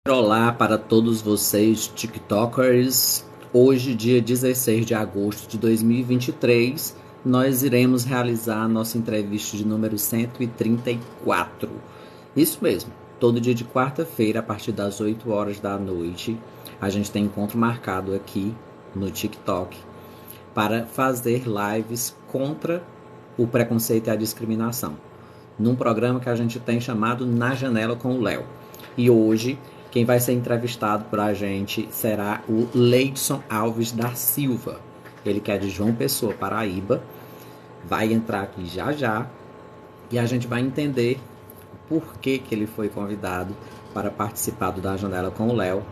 Olá para todos vocês, TikTokers. Hoje, dia 16 de agosto de 2023, nós iremos realizar a nossa entrevista de número 134. Isso mesmo, todo dia de quarta-feira, a partir das 8 horas da noite, a gente tem encontro marcado aqui no TikTok para fazer lives contra o preconceito e a discriminação, num programa que a gente tem chamado Na Janela com o Léo. E hoje, quem vai ser entrevistado por a gente será o Leidson Alves da Silva. Ele que é de João Pessoa, Paraíba. Vai entrar aqui já já e a gente vai entender por que ele foi convidado para participar do Da Janela com o Léo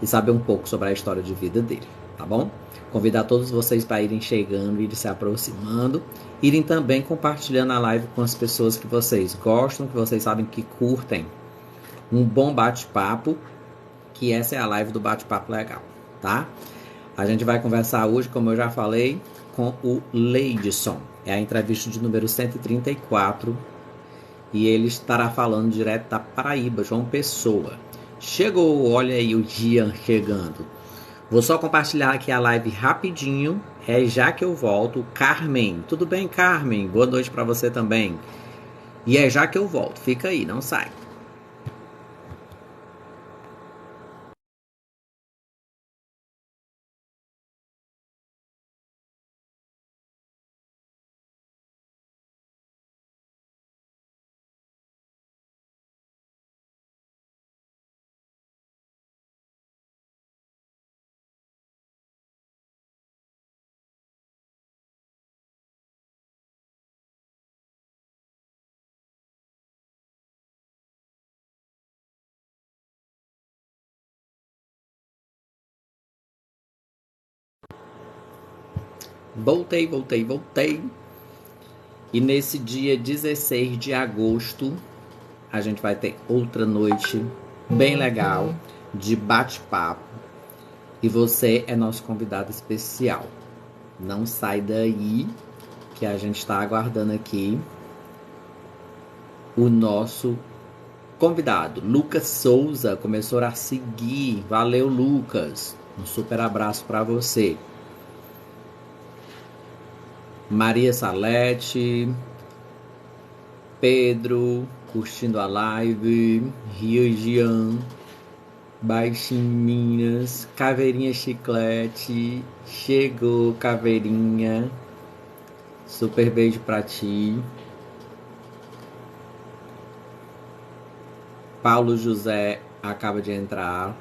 e saber um pouco sobre a história de vida dele, tá bom? Convidar todos vocês para irem chegando, irem se aproximando, irem também compartilhando a live com as pessoas que vocês gostam, que vocês sabem que curtem um bom bate-papo, que essa é a live do bate-papo legal, tá? A gente vai conversar hoje, como eu já falei, com o Leidson. É a entrevista de número 134 e ele estará falando direto da Paraíba, João Pessoa. Chegou, olha aí o Gian chegando. Vou só compartilhar aqui a live rapidinho, já que eu volto. Carmen, tudo bem, Carmen? Boa noite para você também. E já que eu volto, fica aí, não sai. Voltei. E nesse dia 16 de agosto, a gente vai ter outra noite bem legal de bate-papo. E você é nosso convidado especial. Não sai daí, que a gente está aguardando aqui o nosso convidado. Lucas Souza começou a seguir. Valeu, Lucas. Um super abraço para você. Maria Salete, Pedro, curtindo a live, Rio Jean, Baixinho Minas, Caveirinha Chiclete, chegou Caveirinha, super beijo pra ti. Paulo José acaba de entrar,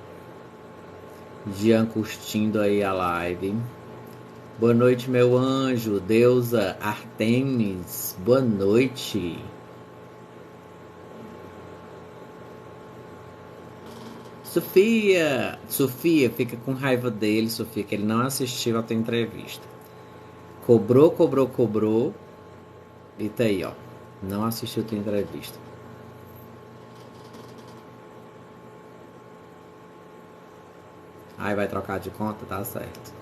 Jean curtindo aí a live. Boa noite, meu anjo, deusa Artemis, boa noite. Sofia, fica com raiva dele, Sofia, que ele não assistiu a tua entrevista. Cobrou. E tá aí, ó. Não assistiu a tua entrevista. Aí vai trocar de conta, tá certo.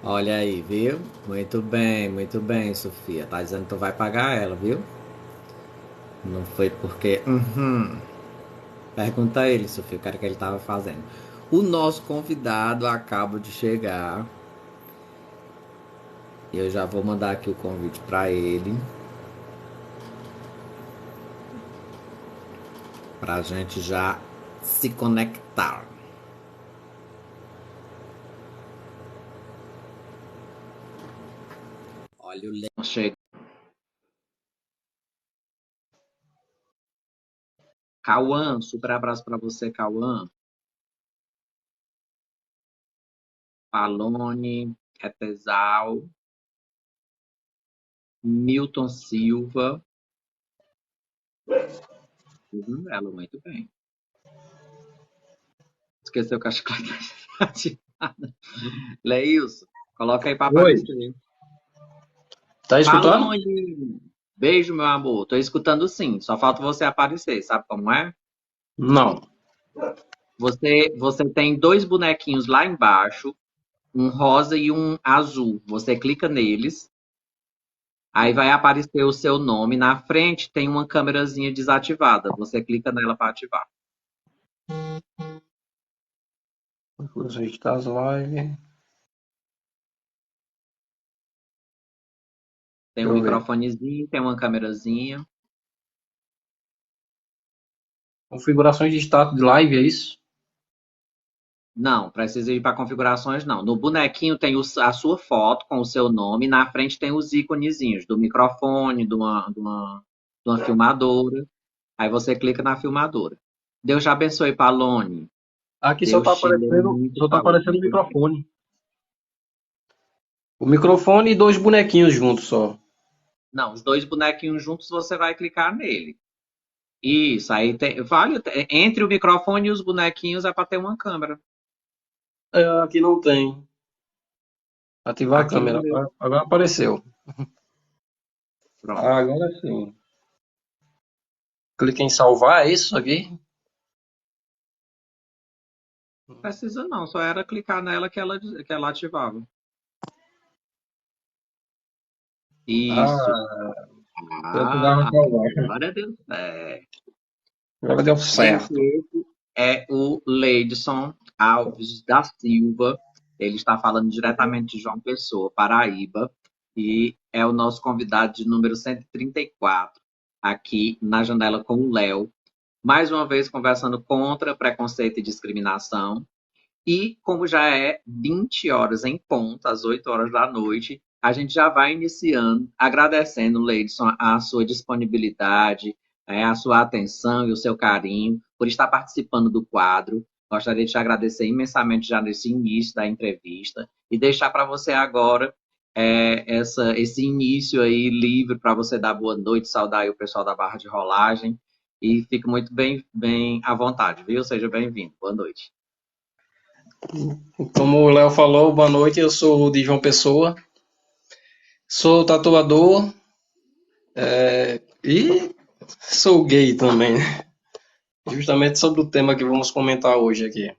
Olha aí, viu? Muito bem, Sofia. Tá dizendo que tu vai pagar ela, viu? Não foi porque... Pergunta a ele, Sofia, o que era que ele tava fazendo. O nosso convidado acaba de chegar. Eu já vou mandar aqui o convite pra ele. Pra gente já se conectar. Olha o Leão chegando. Cauã, super abraço pra você, Cauã. Palone, Repesal, Milton Silva. Ela muito bem. Esqueceu que a chiclete tá ativada. Leilson, coloca aí pra Oi, aparecer. tá escutando? Palone, beijo, meu amor. Tô escutando sim, só falta você aparecer, sabe como é? Não. Você tem dois bonequinhos lá embaixo, um rosa e um azul. Você clica neles, aí vai aparecer o seu nome. Na frente tem uma câmerazinha desativada. Você clica nela para ativar. Vamos registrar as lives. Tem um Deixa eu ver. microfonezinho, tem uma câmerazinha. Configurações de status de live, é isso? Não, precisa ir para configurações, não. No bonequinho tem a sua foto com o seu nome, na frente tem os íconezinhos do microfone, de uma filmadora. Aí você clica na filmadora. Deus te abençoe, Palone. Aqui Deus te dê muito só tá saúde, aparecendo o muito bem. microfone. O microfone e dois bonequinhos juntos só. Não, os dois bonequinhos juntos você vai clicar nele. Isso, aí entre o microfone e os bonequinhos é para ter uma câmera. É, aqui não tem. Ativar a Aqui no câmera. meu. Agora apareceu. Pronto. Agora sim. Clique em salvar, é isso aqui? Precisa não, só era clicar nela que ela ativava. Isso. Ah, eu ativar Ah, salvar. agora deu certo. Agora deu Gente, certo. esse é o Leidson Alves da Silva. Ele está falando diretamente de João Pessoa, Paraíba, e é o nosso convidado de número 134, aqui na Janela com o Léo. Mais uma vez conversando contra preconceito e discriminação. E como já é 20 horas em ponto, às 8 horas da noite, a gente já vai iniciando, agradecendo, Leidson, a sua disponibilidade, a sua atenção e o seu carinho por estar participando do quadro. Gostaria de te agradecer imensamente já nesse início da entrevista e deixar para você agora esse início aí livre para você dar boa noite, saudar aí o pessoal da Barra de Rolagem e fique muito bem, bem à vontade, viu? Seja bem-vindo. Boa noite. Como o Léo falou, boa noite. Eu sou de João Pessoa. Sou tatuador e sou gay também, né? Justamente sobre o tema que vamos comentar hoje aqui.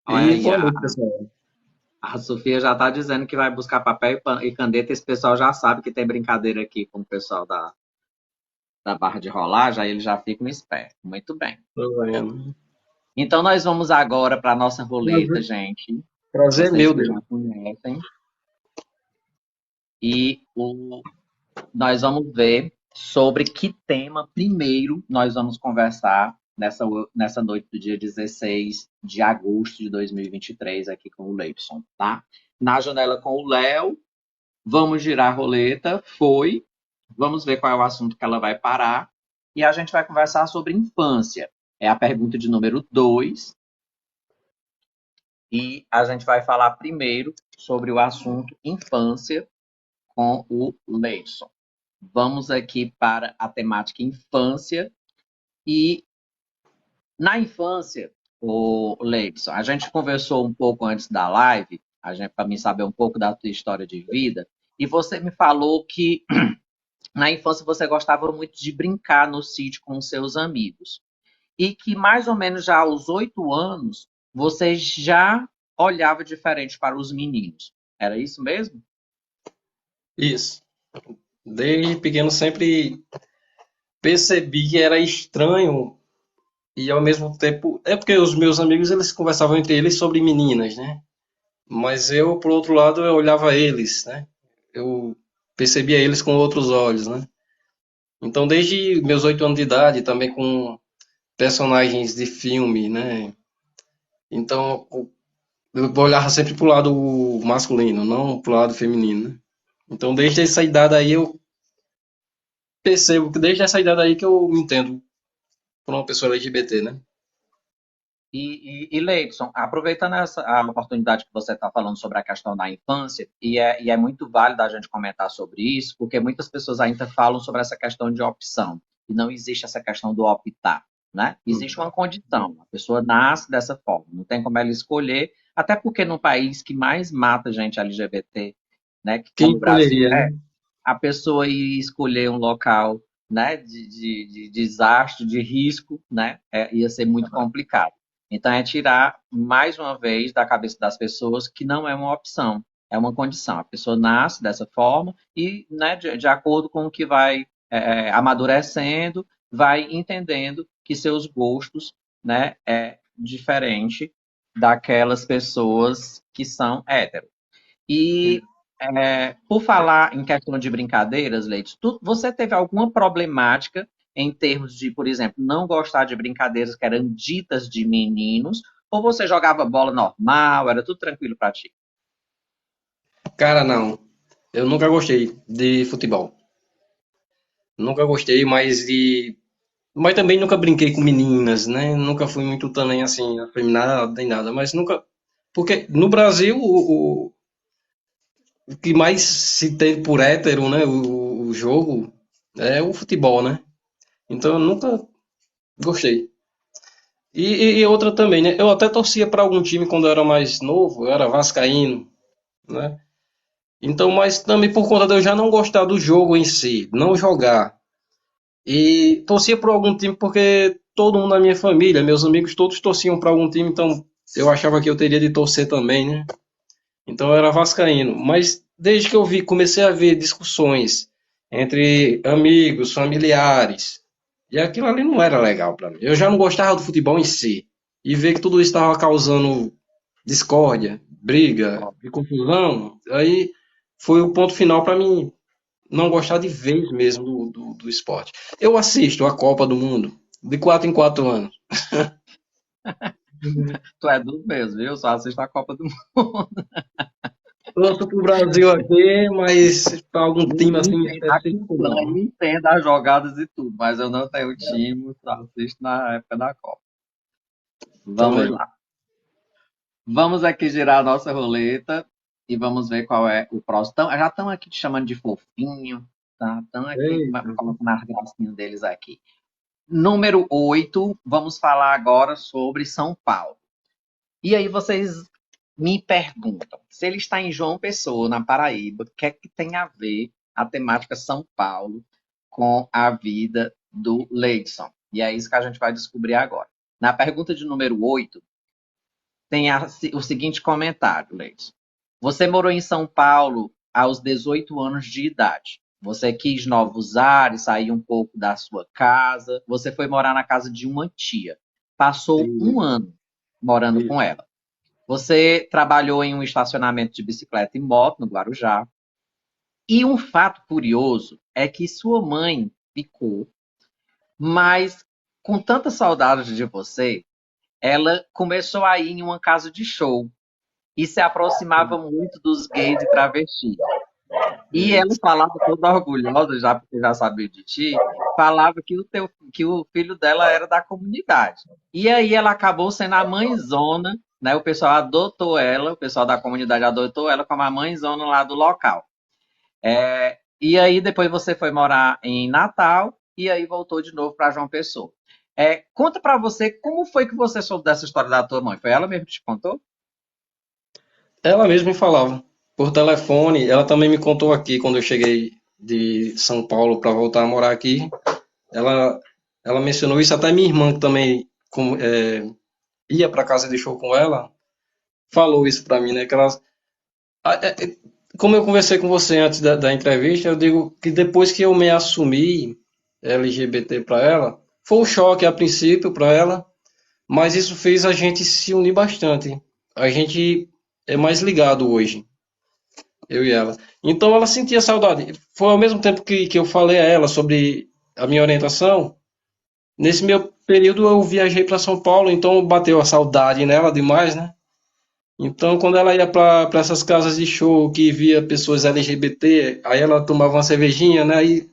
Olha E aí, boa a, noite, pessoal. a Sofia já está dizendo que vai buscar papel e caneta. Esse pessoal já sabe que tem brincadeira aqui com o pessoal da barra de rolagem, aí eles já ficam espertos. Muito bem. Tô vendo. Então, nós vamos agora para a nossa roleta, Prazer, gente. prazer Vocês meu, que já Deus. conhecem. E nós vamos ver sobre que tema primeiro nós vamos conversar nessa noite do dia 16 de agosto de 2023 aqui com o Leibson, tá? Na janela com o Léo, vamos girar a roleta, foi. Vamos ver qual é o assunto que ela vai parar. E a gente vai conversar sobre infância. É a pergunta de número 2. E a gente vai falar primeiro sobre o assunto infância com o Leidson. Vamos aqui para a temática infância. E na infância, o Leidson, a gente conversou um pouco antes da live, para mim saber um pouco da tua história de vida, e você me falou que na infância você gostava muito de brincar no sítio com os seus amigos. E que mais ou menos já aos 8 anos você já olhava diferente para os meninos. Era isso mesmo? Isso. Desde pequeno sempre percebi que era estranho e ao mesmo tempo. É porque os meus amigos eles conversavam entre eles sobre meninas, né? Mas eu, por outro lado, eu olhava eles, né? Eu percebia eles com outros olhos, né? Então, desde meus 8 anos de idade, também com personagens de filme, né? Então, eu olhava sempre pro lado masculino, não pro lado feminino, né? Então, desde essa idade aí, eu percebo que desde essa idade aí que eu me entendo por uma pessoa LGBT, né? E Leidson, aproveitando a oportunidade que você está falando sobre a questão da infância, e é muito válido a gente comentar sobre isso, porque muitas pessoas ainda falam sobre essa questão de opção, e não existe essa questão do optar, né? Existe uma condição, a pessoa nasce dessa forma, não tem como ela escolher, até porque no país que mais mata gente LGBT, né, Quem como o Brasil escolheria, é, né? a pessoa ir escolher um local, né, de desastre, de risco, né, ia ser muito complicado. Então, é tirar, mais uma vez, da cabeça das pessoas que não é uma opção, é uma condição. A pessoa nasce dessa forma e, né, de acordo com o que vai amadurecendo, vai entendendo que seus gostos, né, é diferente daquelas pessoas que são héteros. E por falar em questão de brincadeiras, Leite, você teve alguma problemática em termos de, por exemplo, não gostar de brincadeiras que eram ditas de meninos, ou você jogava bola normal, era tudo tranquilo pra ti? Cara, não. Eu nunca gostei de futebol. Nunca gostei, mas também nunca brinquei com meninas, né? Nunca fui muito também assim, afeminado, nem nada. Mas nunca. Porque no Brasil, o que mais se tem por hétero, né? O jogo é o futebol, né? Então eu nunca gostei. E outra também, né? Eu até torcia para algum time quando eu era mais novo, eu era vascaíno, né? Então, mas também por conta de eu já não gostar do jogo em si, não jogar. E torcia por algum time porque todo mundo na minha família, meus amigos todos torciam para algum time, então eu achava que eu teria de torcer também, né? Então eu era vascaíno. Mas desde que eu vi, comecei a ver discussões entre amigos, familiares, e aquilo ali não era legal para mim. Eu já não gostava do futebol em si. E ver que tudo isso estava causando discórdia, briga e confusão, aí foi o ponto final para mim não gostar de vez mesmo do esporte. Eu assisto a Copa do Mundo de 4 em 4 anos. Tu é dos meus, viu? Só assisto a Copa do Mundo. Torço pro Brasil aqui, mas para algum time assim Entendo, específico, não. entendo as jogadas e tudo, mas eu não tenho time, só assisto na época da Copa. Vamos Também. lá. Vamos aqui girar a nossa roleta e vamos ver qual é o próximo. Já estão aqui te chamando de fofinho, tá? Estão aqui Eita. colocando as gracinhas deles aqui. Número 8, vamos falar agora sobre São Paulo. E aí vocês me perguntam, se ele está em João Pessoa, na Paraíba, o que é que tem a ver a temática São Paulo com a vida do Leidson? E é isso que a gente vai descobrir agora. Na pergunta de número 8 tem o seguinte comentário, Leidson. Você morou em São Paulo aos 18 anos de idade. Você quis novos ares, sair um pouco da sua casa. Você foi morar na casa de uma tia. Passou um Isso, ano morando com isso. ela. Você trabalhou em um estacionamento de bicicleta e moto no Guarujá. E um fato curioso é que sua mãe ficou, mas com tanta saudade de você, ela começou a ir em uma casa de show e se aproximava muito dos gays e travestis. E ela falava toda orgulhosa, já porque já sabia de ti, falava que o filho dela era da comunidade. E aí ela acabou sendo a mãezona, né? O pessoal adotou ela, o pessoal da comunidade adotou ela como a mãezona lá do local. E aí depois você foi morar em Natal e aí voltou de novo para João Pessoa. Conta para você como foi que você soube dessa história da tua mãe? Foi ela mesmo que te contou? Ela mesma me falava por telefone. Ela também me contou aqui quando eu cheguei de São Paulo para voltar a morar aqui. Ela, ela mencionou isso. Até minha irmã, que também ia para casa de show com ela, falou isso para mim, né? Ah, como eu conversei com você antes da entrevista, eu digo que depois que eu me assumi LGBT para ela, foi um choque a princípio para ela, mas isso fez a gente se unir bastante. A gente é mais ligado hoje, eu e ela. Então ela sentia saudade. Foi ao mesmo tempo que eu falei a ela sobre a minha orientação. Nesse meu período eu viajei para São Paulo, então bateu a saudade nela demais, né? Então, quando ela ia para essas casas de show que via pessoas LGBT, aí ela tomava uma cervejinha, né? Aí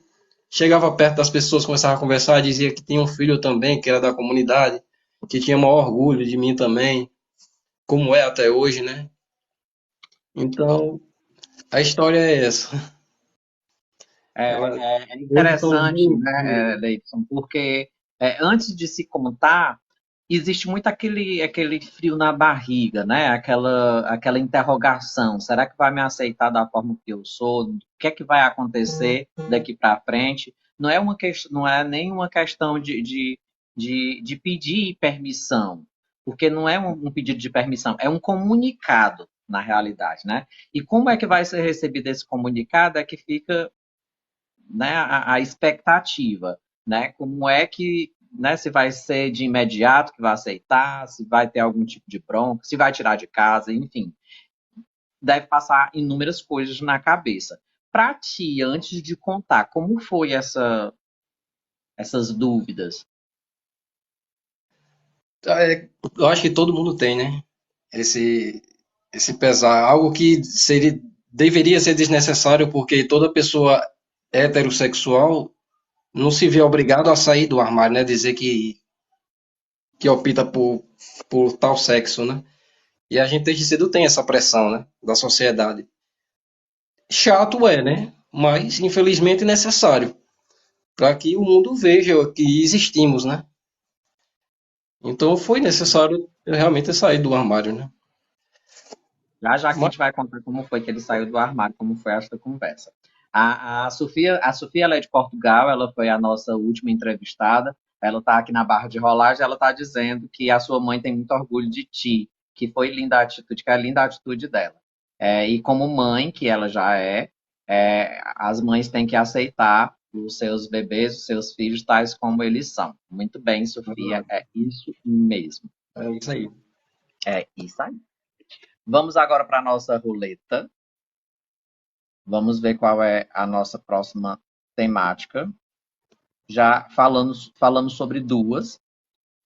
chegava perto das pessoas, começava a conversar, dizia que tinha um filho também, que era da comunidade, que tinha maior orgulho de mim também, como é até hoje, né? Então, a história é essa. Ela, É hoje são interessante, 20 né, anos. Leidson, porque antes de se contar, existe muito aquele frio na barriga, né? Aquela interrogação. Será que vai me aceitar da forma que eu sou? O que é que vai acontecer daqui para frente? não é nenhuma questão de pedir permissão, porque não é um pedido de permissão, é um comunicado, na realidade, né? E como é que vai ser recebido esse comunicado é que fica, né, a expectativa, né? Como é que, né, se vai ser de imediato que vai aceitar, se vai ter algum tipo de bronca, se vai tirar de casa, enfim, deve passar inúmeras coisas na cabeça. Para ti, antes de contar, como foi essas dúvidas? Eu acho que todo mundo tem, né? Esse, esse pesar, algo que deveria ser desnecessário, porque toda pessoa heterossexual não se vê obrigado a sair do armário, né? Dizer que opta por tal sexo, né? E a gente desde cedo tem essa pressão, né? Da sociedade. Chato é, né? Mas infelizmente necessário para que o mundo veja que existimos, né? Então foi necessário eu realmente sair do armário, né? Já já que a Mas gente vai contar como foi que ele saiu do armário, como foi esta conversa. A Sofia ela é de Portugal, ela foi a nossa última entrevistada. Ela está aqui na Barra de Rolagem, ela está dizendo que a sua mãe tem muito orgulho de ti, que foi linda a atitude, que é linda a atitude dela. E como mãe, que ela já as mães têm que aceitar os seus bebês, os seus filhos, tais como eles são. Muito bem, Sofia, é isso mesmo. é isso aí. É isso aí. Vamos agora para a nossa roleta. Vamos ver qual é a nossa próxima temática. Já falamos sobre duas.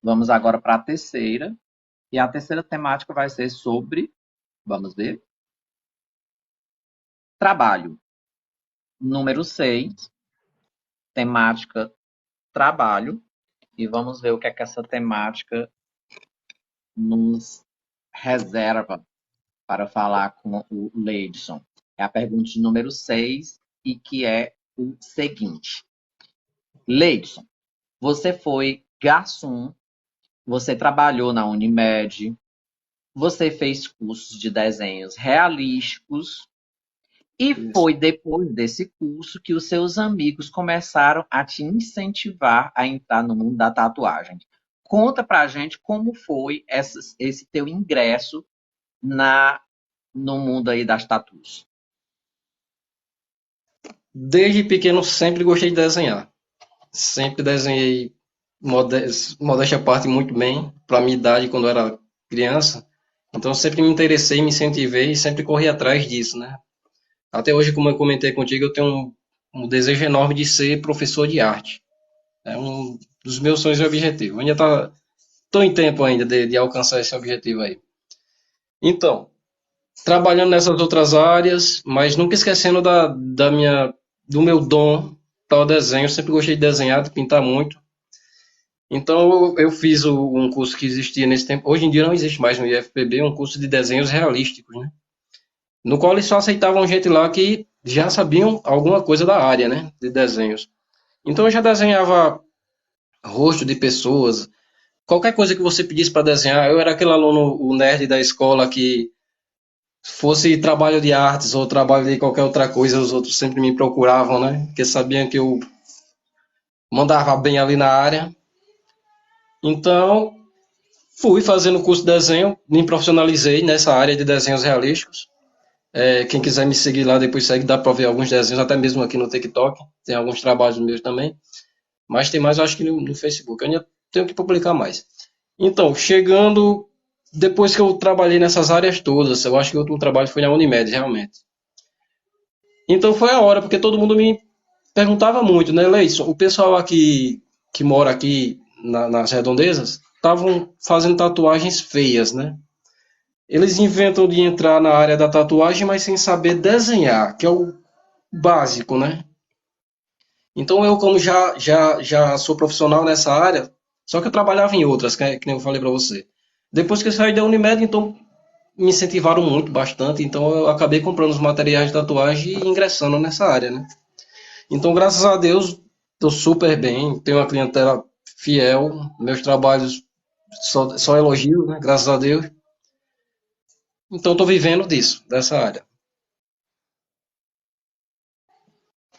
Vamos agora para a terceira. E a terceira temática vai ser sobre, vamos ver, trabalho. Número 6, temática trabalho. E vamos ver o que é que essa temática nos reserva para falar com o Leidson. É a pergunta de número 6 e que é o seguinte. Leidson, você foi garçom, você trabalhou na Unimed, você fez cursos de desenhos realísticos e Isso. foi depois desse curso que os seus amigos começaram a te incentivar a entrar no mundo da tatuagem. Conta pra gente como foi esse teu ingresso no mundo aí das tatuas. Desde pequeno sempre gostei de desenhar. Sempre desenhei, modéstia à parte, muito bem, para a minha idade, quando eu era criança. Então, sempre me interessei, me incentivei e sempre corri atrás disso, né? Até hoje, como eu comentei contigo, eu tenho um desejo enorme de ser professor de arte. É um dos meus sonhos e objetivos. Ainda tô em tempo ainda de alcançar esse objetivo aí. Então, trabalhando nessas outras áreas, mas nunca esquecendo do meu dom para o desenho. Eu sempre gostei de desenhar, de pintar muito. Então eu fiz um curso que existia nesse tempo. Hoje em dia não existe mais no IFPB, um curso de desenhos realísticos, né? No qual eles só aceitavam gente lá que já sabiam alguma coisa da área, né? De desenhos. Então eu já desenhava rosto de pessoas, qualquer coisa que você pedisse para desenhar. Eu era aquele aluno, o nerd da escola que fosse trabalho de artes ou trabalho de qualquer outra coisa, os outros sempre me procuravam, né? Porque sabiam que eu mandava bem ali na área. Então, fui fazendo curso de desenho, me profissionalizei nessa área de desenhos realísticos. Quem quiser me seguir lá depois segue, dá para ver alguns desenhos, até mesmo aqui no TikTok. Tem alguns trabalhos meus também. Mas tem mais, eu acho que no Facebook. Eu ainda tenho que publicar mais. Então, chegando, depois que eu trabalhei nessas áreas todas, eu acho que o último trabalho foi na Unimed, realmente. Então foi a hora, porque todo mundo me perguntava muito, né, Leison? O pessoal aqui que mora aqui nas redondezas estavam fazendo tatuagens feias, né? Eles inventam de entrar na área da tatuagem, mas sem saber desenhar, que é o básico, né? Então eu, como já sou profissional nessa área, só que eu trabalhava em outras, que nem eu falei para você. Depois que eu saí da Unimed, então me incentivaram muito, bastante, então eu acabei comprando os materiais de tatuagem e ingressando nessa área, né? Então, graças a Deus, estou super bem, tenho uma clientela fiel, meus trabalhos só elogios, né? Graças a Deus. Então, estou vivendo disso, dessa área.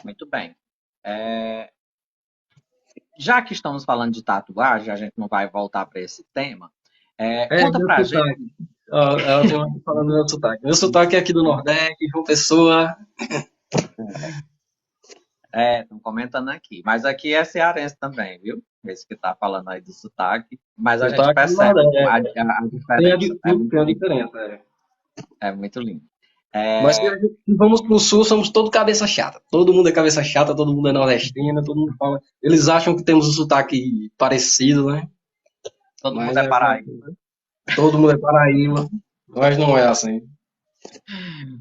Muito bem. É, já que estamos falando de tatuagem, a gente não vai voltar para esse tema. Conta Meu pra gente. sotaque. Ó, ela tem uma falando do meu sotaque. Meu sotaque é aqui do Nordeste, João Pessoa. Estão comentando aqui. Mas aqui é cearense também, viu? Esse que tá falando aí do sotaque. Mas a gente Sotaque do percebe Nordeste. a diferença. É muito Tem a lindo. diferença. É. É muito lindo. Mas se vamos pro Sul, somos todo cabeça chata. Todo mundo é cabeça chata, todo mundo é nordestino, todo mundo fala. Eles acham que temos um sotaque parecido, né? Todo Mas mundo é paraíba. todo mundo é Paraíba. Mas não é assim.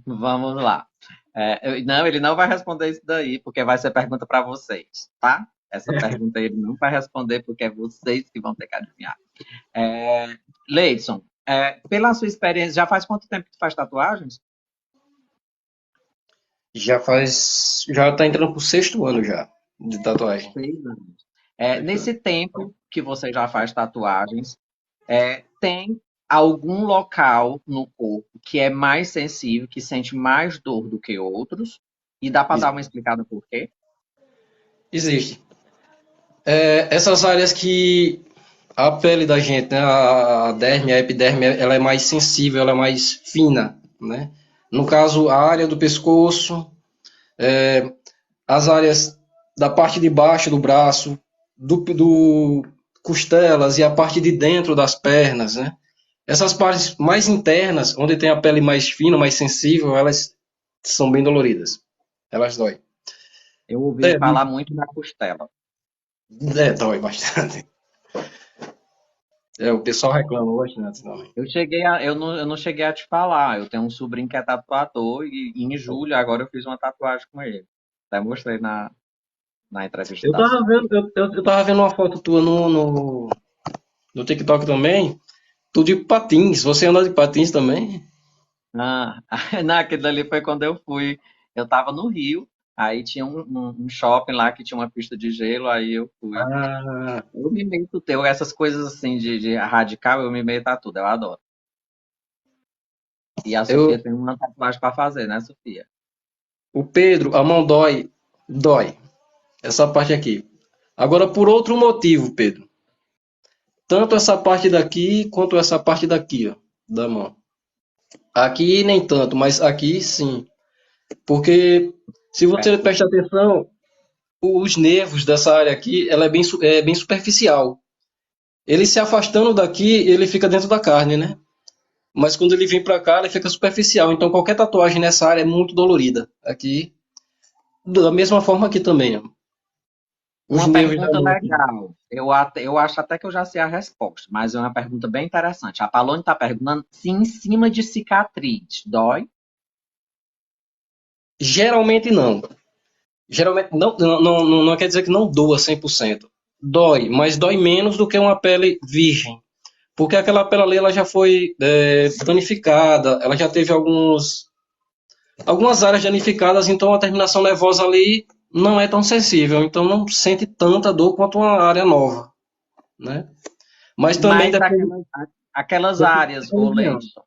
Vamos lá. Não, ele não vai responder isso daí, porque vai ser pergunta para vocês, tá? Essa pergunta ele não vai responder, porque é vocês que vão ter que adivinhar. Leidson, pela sua experiência, já faz quanto tempo que tu faz tatuagens? Já tá entrando pro sexto ano já de tatuagem. 6 anos. Sexto ano. Nesse tempo que você já faz tatuagens, tem algum local no corpo que é mais sensível, que sente mais dor do que outros? E dá para dar uma explicada por quê? Existe. Essas áreas que a pele da gente, né, a derme, a epiderme, ela é mais sensível, ela é mais fina, né? No caso, a área do pescoço, as áreas da parte de baixo do braço, do costelas e a parte de dentro das pernas, né? Essas partes mais internas, onde tem a pele mais fina, mais sensível, elas são bem doloridas. Elas doem. Eu ouvi É, falar muito da costela. dói bastante. O pessoal reclama bastante também. Eu não cheguei a te falar. Eu tenho um sobrinho que é tatuador e em julho agora eu fiz uma tatuagem com ele. Até mostrei na entrevista da Sofia. Eu tava vendo uma foto tua no TikTok também. Tu de patins. Você anda de patins também? Ah, não, aquele dali foi quando eu fui. Eu tava no Rio, aí tinha um shopping lá que tinha uma pista de gelo, aí eu fui. Ah, Eu me meto teu, essas coisas assim de radical, eu me meto a tudo, eu adoro. E a eu, Sofia tem uma tatuagem pra fazer, né, Sofia? o Pedro, a mão dói. Dói. Essa parte aqui. Agora, por outro motivo, Pedro. Tanto essa parte daqui quanto essa parte daqui, ó, da mão. Aqui nem tanto, mas aqui sim. Porque se você Perto. prestar atenção, os nervos dessa área aqui, ela é bem superficial. Ele se afastando daqui, ele fica dentro da carne, né? Mas quando ele vem pra cá, ele fica superficial. Então qualquer tatuagem nessa área é muito dolorida. Aqui, da mesma forma aqui também, ó. Os Uma nervos da pergunta mão aqui. legal. Eu acho até que eu já sei a resposta, mas é uma pergunta bem interessante. A Palone está perguntando se em cima de cicatriz dói. Geralmente não. Geralmente não quer dizer que não doa 100%. Dói, mas dói menos do que uma pele virgem. Porque aquela pele ali ela já foi danificada, ela já teve algumas áreas danificadas, então a terminação nervosa ali não é tão sensível, então não sente tanta dor quanto uma área nova, né? Mas também Mas depende, aquelas depende áreas, da ô região. Leidson,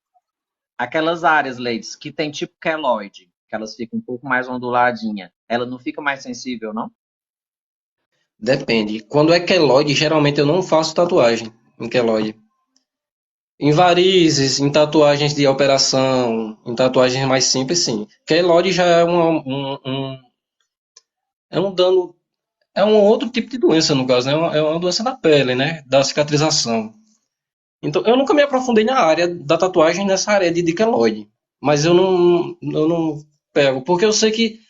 aquelas áreas, Leidson, que tem tipo queloide, que elas ficam um pouco mais onduladinha, ela não fica mais sensível, não? Depende. Quando é queloide, geralmente eu não faço tatuagem em queloide. Em varizes, em tatuagens de operação, em tatuagens mais simples, sim. Queloide já é é um dano, é um outro tipo de doença, no caso, né? É uma doença da pele, né? Da cicatrização. Então, eu nunca me aprofundei na área da tatuagem, nessa área de queloide. Mas eu não pego, porque eu sei que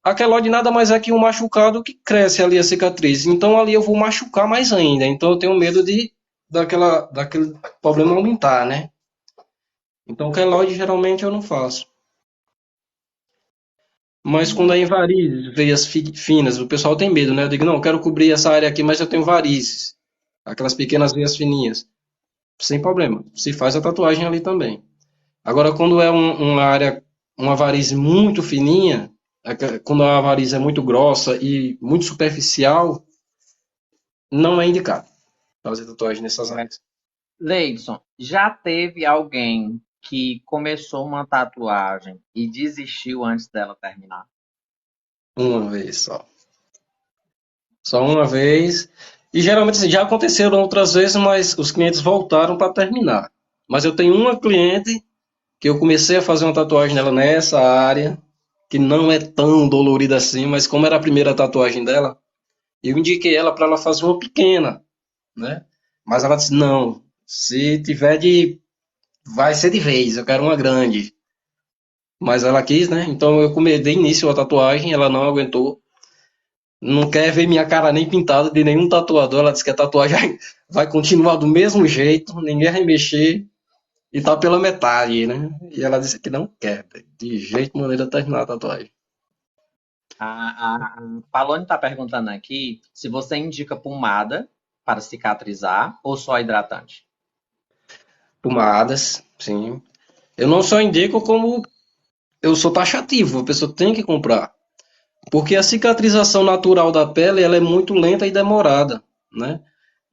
a queloide nada mais é que um machucado que cresce ali a cicatriz. Então, ali eu vou machucar mais ainda. Então, eu tenho medo daquele problema aumentar, né? Então, queloide geralmente eu não faço. Mas quando é em varizes, veias finas, o pessoal tem medo, né? Eu digo, não, eu quero cobrir essa área aqui, mas eu tenho varizes. Aquelas pequenas veias fininhas. Sem problema. Se faz a tatuagem ali também. Agora, quando é uma área, uma varize muito fininha, quando a varize é muito grossa e muito superficial, não é indicado fazer tatuagem nessas áreas. Leidson, já teve alguém que começou uma tatuagem e desistiu antes dela terminar? Uma vez só. Só uma vez. E geralmente assim, já aconteceram outras vezes, mas os clientes voltaram para terminar. Mas eu tenho uma cliente que eu comecei a fazer uma tatuagem nela nessa área, que não é tão dolorida assim, mas como era a primeira tatuagem dela, eu indiquei ela para ela fazer uma pequena, né? Mas ela disse: não, se tiver de. Vai ser de vez, eu quero uma grande. Mas ela quis, né? Então eu dei início à tatuagem, ela não aguentou. Não quer ver minha cara nem pintada de nenhum tatuador. Ela disse que a tatuagem vai continuar do mesmo jeito, ninguém vai mexer e tá pela metade, né? E ela disse que não quer, de jeito maneira terminar a tatuagem. A Palone está perguntando aqui se você indica pomada para cicatrizar ou só hidratante. Pomadas, sim. Eu não só indico como eu sou taxativo, a pessoa tem que comprar. Porque a cicatrização natural da pele ela é muito lenta e demorada, né?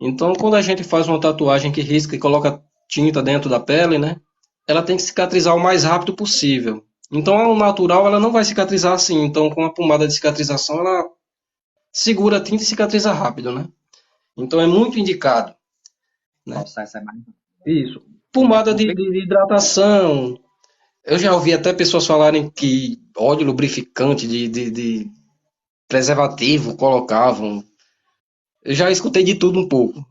Então, quando a gente faz uma tatuagem que risca e coloca tinta dentro da pele, né? Ela tem que cicatrizar o mais rápido possível. Então, ao natural, ela não vai cicatrizar assim. Então, com a pomada de cicatrização, ela segura a tinta e cicatriza rápido, né? Então, é muito indicado, O né? processo é mais Isso. é Pomada de, complicado. de hidratação. Eu já ouvi até pessoas falarem que óleo lubrificante de preservativo colocavam. Eu já escutei de tudo um pouco.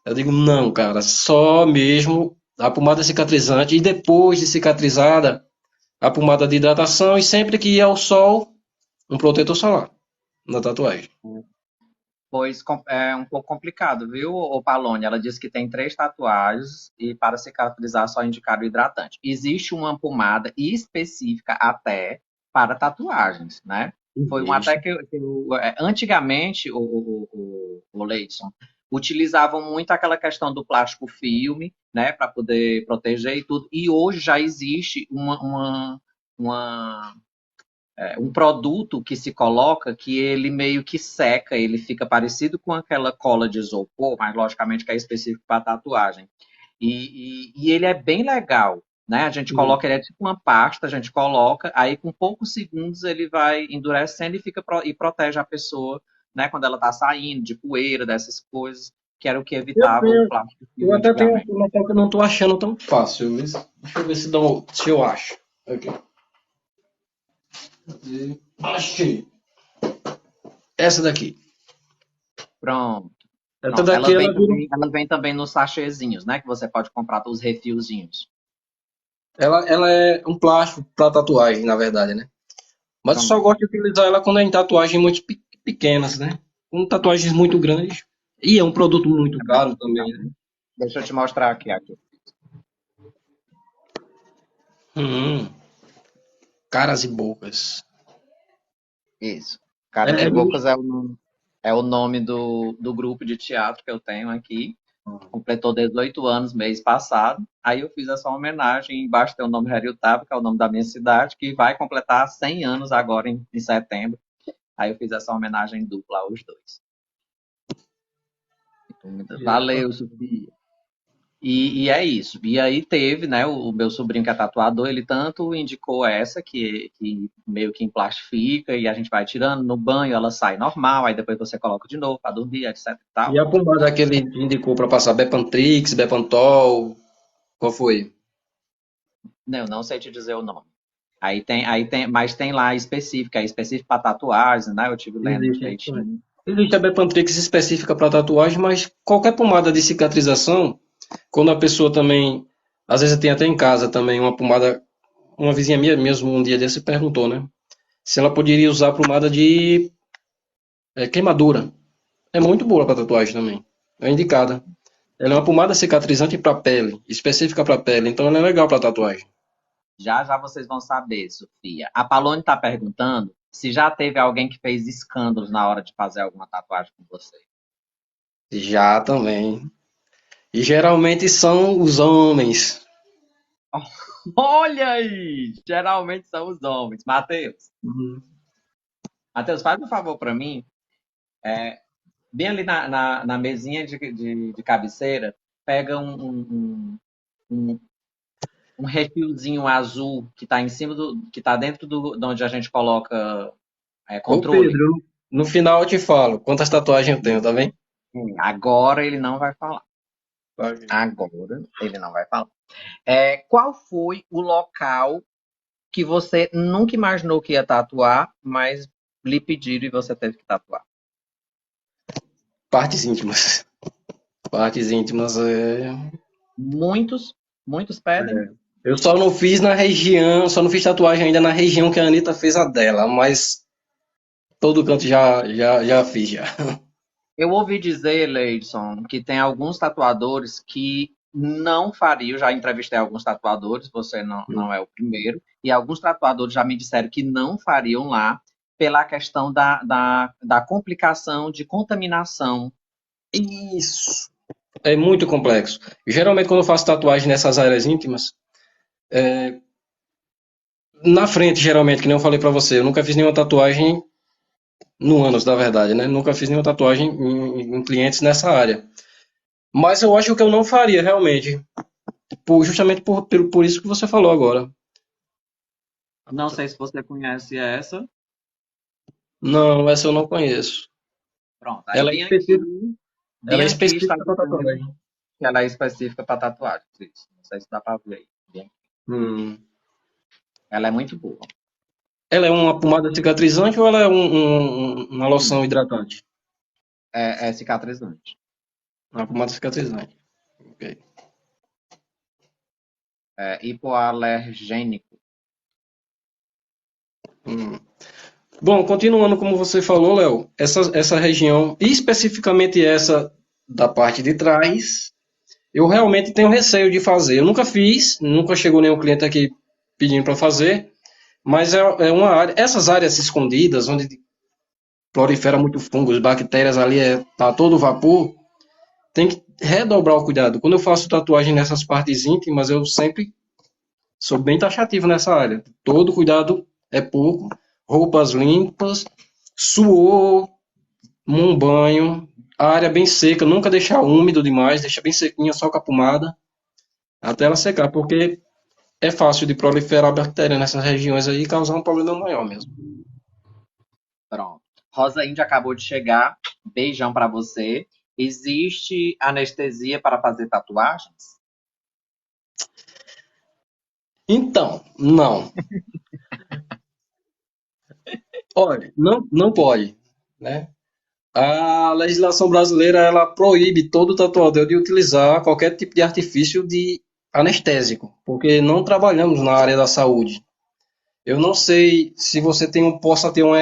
Eu digo, não, cara, só mesmo a pomada cicatrizante e depois de cicatrizada, a pomada de hidratação e sempre que ir ao sol, um protetor solar na tatuagem. Pois é um pouco complicado, viu, o Palone? Ela disse que tem 3 tatuagens e para cicatrizar só indicar o hidratante. Existe uma pomada específica até para tatuagens, né? Foi um até Existe. antigamente o Leidson utilizavam muito aquela questão do plástico filme, né, para poder proteger e tudo. E hoje já existe uma um produto que se coloca que ele meio que seca, ele fica parecido com aquela cola de isopor, mas logicamente que é específico para tatuagem. E ele é bem legal, né? A gente coloca, ele é tipo uma pasta, a gente coloca, aí com poucos segundos ele vai endurecendo e fica e protege a pessoa, né? Quando ela está saindo de poeira, dessas coisas, que era o que Eu evitava o tenho, plástico eu filme até tenho antigamente. uma que eu não tô achando tão fácil. Deixa eu ver se eu acho. Aqui. Achei. Essa daqui. Pronto. Essa Pronto, daqui ela vira. ela vem também nos sachêzinhos, né? Que você pode comprar os refilzinhos. Ela é um plástico para tatuagem, na verdade, né? Mas eu só Pronto. gosto de utilizar ela quando é em tatuagens muito pequenas, né? Com tatuagens muito grandes. E é um produto muito É mais caro também, complicado, né? né? Deixa eu te mostrar aqui. Hum, caras e bocas. Isso. É, Caras e é Bocas é o nome do grupo de teatro que eu tenho aqui. Completou 18 anos mês passado. Aí eu fiz essa homenagem. Embaixo tem o nome Heriotaba, que é o nome da minha cidade, que vai completar 100 anos agora em setembro. Aí eu fiz essa homenagem dupla aos dois. Valeu, Sofia. E é isso. E aí teve, né, o meu sobrinho que é tatuador, ele tanto indicou essa, que meio que emplastifica e a gente vai tirando no banho, ela sai normal, aí depois você coloca de novo para dormir, etc e e tal. a pomada que ele indicou para passar Bepantrix, Bepantol, qual foi? Não sei te dizer o nome. Mas tem lá específica, é específico para tatuagens, né? Eu tive lendo Existe isso também. direitinho. Existe a Bepantrix específica para tatuagem, mas qualquer pomada de cicatrização, quando a pessoa também, às vezes tem até em casa também uma pomada, uma vizinha minha mesmo um dia desse perguntou, né? Se ela poderia usar pomada de queimadura. É muito boa para tatuagem também. É indicada. Ela é uma pomada cicatrizante para pele, específica para pele, então ela é legal para tatuagem. Já já vocês vão saber, Sofia. A Palone está perguntando se já teve alguém que fez escândalos na hora de fazer alguma tatuagem com você. Já também. E geralmente são os homens. Olha aí! Geralmente são os homens. Uhum. Matheus, faz um favor para mim. Bem ali na mesinha de cabeceira, pega um, um refilzinho azul que está em cima que está dentro de onde a gente coloca Ô controle. Pedro, No final eu te falo quantas tatuagens eu tenho, tá bem? Agora ele não vai falar. Tá, ok. Agora ele não vai falar. Qual foi o local que você nunca imaginou que ia tatuar, mas lhe pediram e você teve que tatuar? Partes íntimas. Partes íntimas Muitos, muitos pedem. Eu só não fiz na região, só não fiz tatuagem ainda na região que a Anitta fez a dela, mas todo canto já fiz já. Eu ouvi dizer, Leidson, que tem alguns tatuadores que não fariam, já entrevistei alguns tatuadores, você não é o primeiro, e alguns tatuadores já me disseram que não fariam lá pela questão da complicação de contaminação. Isso. É muito complexo. Geralmente quando eu faço tatuagem nessas áreas íntimas, na frente, geralmente, que nem eu falei pra você, eu nunca fiz nenhuma tatuagem no ânus, da verdade, né? Nunca fiz nenhuma tatuagem em clientes nessa área. Mas eu acho que eu não faria, realmente. Justamente por isso que você falou agora. Não sei se você conhece essa. Não, essa eu não conheço. Pronto, aí Ela é específica, ela é Bianchi está específica para dizendo tatuagem. que ela é específica para tatuagem. Isso. Não sei se dá para ver aí. Hum. Ela é muito boa. Ela é uma pomada cicatrizante ou ela é uma loção Sim, hidratante? é cicatrizante. Uma pomada cicatrizante. Ok. É hipoalergênico. Hum. Bom, continuando como você falou, Léo, essa região, e especificamente essa da parte de trás, eu realmente tenho receio de fazer. Eu nunca fiz, nunca chegou nenhum cliente aqui pedindo para fazer, mas é uma área, essas áreas escondidas, onde prolifera muito fungos, bactérias ali, tá todo vapor, tem que redobrar o cuidado. Quando eu faço tatuagem nessas partes íntimas, eu sempre sou bem taxativo nessa área. Todo cuidado é pouco, roupas limpas, suor, um banho, a área bem seca, nunca deixar úmido demais, deixa bem sequinha, só com a pomada, até ela secar, porque é fácil de proliferar bactéria nessas regiões aí e causar um problema maior mesmo. Pronto. Rosa Índia acabou de chegar. Beijão para você. Existe anestesia para fazer tatuagens? Então, não. Olha, não pode, né? A legislação brasileira ela proíbe todo tatuador de utilizar qualquer tipo de artifício de anestésico, porque não trabalhamos na área da saúde. Eu não sei se você possa ter uma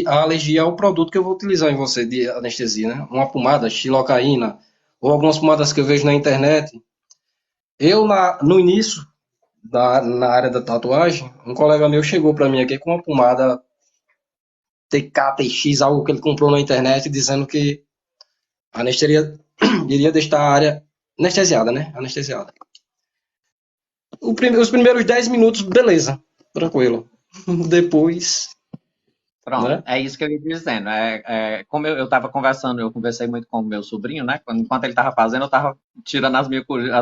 alergia ao produto que eu vou utilizar em você de anestesia, né? Uma pomada, xilocaína, ou algumas pomadas que eu vejo na internet. No início, na área da tatuagem, um colega meu chegou para mim aqui com uma pomada TK, TX, algo que ele comprou na internet, dizendo que a anestesia iria deixar a área anestesiada, né? Anestesiada. Os primeiros 10 minutos, beleza, tranquilo. Depois, Pronto, né? é isso que eu ia dizendo. Como eu estava conversando, eu conversei muito com o meu sobrinho, né? Enquanto ele estava fazendo, eu estava tirando as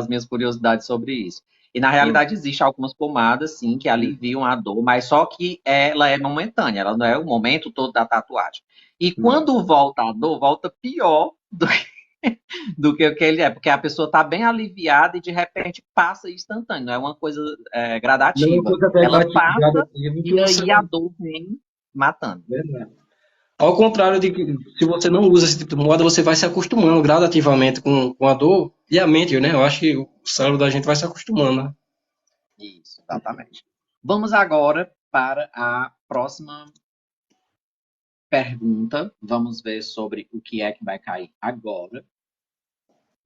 minhas curiosidades sobre isso. E na realidade existe algumas pomadas, sim, que aliviam a dor, mas só que ela é momentânea, ela não é o momento todo da tatuagem. E Não. quando volta a dor, volta pior do que o que ele é, porque a pessoa está bem aliviada e de repente passa instantâneo, não é uma coisa Não é uma gradativa. coisa Ela gradativa passa que e você aí a vai dor vem matando. ver, né? Ao contrário de que se você não usa esse tipo de moda, você vai se acostumando gradativamente com a dor e a mente, né? Eu acho que o cérebro da gente vai se acostumando, né? Isso, exatamente. Vamos agora para a próxima pergunta. Vamos ver sobre o que é que vai cair agora.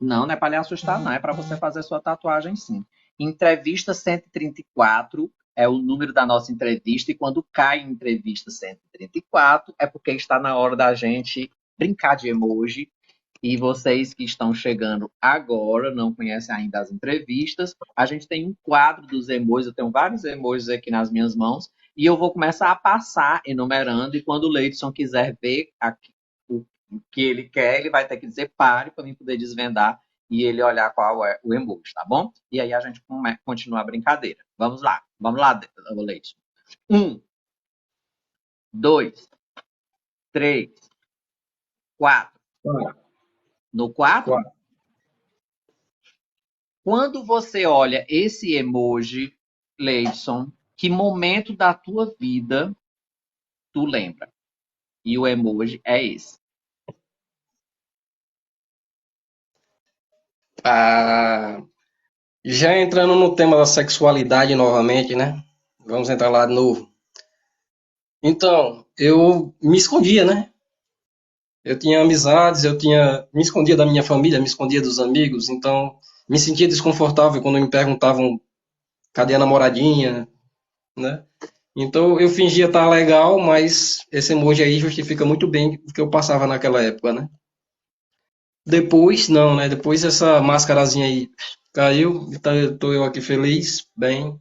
Não, não é para lhe assustar, não. É para você fazer sua tatuagem, sim. Entrevista 134 é o número da nossa entrevista. E quando cai em entrevista 134, é porque está na hora da gente brincar de emoji. E vocês que estão chegando agora, não conhecem ainda as entrevistas, a gente tem um quadro dos emojis, eu tenho vários emojis aqui nas minhas mãos, e eu vou começar a passar enumerando, e quando o Leidson quiser ver aqui, o que ele quer, ele vai ter que dizer pare para mim poder desvendar e ele olhar qual é o emoji, tá bom? E aí a gente continua a brincadeira. Vamos lá, Leidson. Um, dois, três, 4. Quatro. No 4, Quatro. quando você olha esse emoji, Leidson, que momento da tua vida tu lembra? E o emoji é esse. Ah, já entrando no tema da sexualidade novamente, né? Vamos entrar lá de novo. Então, eu me escondia, né? Eu tinha amizades, me escondia da minha família, me escondia dos amigos, então me sentia desconfortável quando me perguntavam cadê a namoradinha, né? Então eu fingia estar legal, mas esse emoji aí justifica muito bem o que eu passava naquela época, né? Depois, não, né? Depois essa máscarazinha aí caiu, tá, tô eu aqui feliz, bem,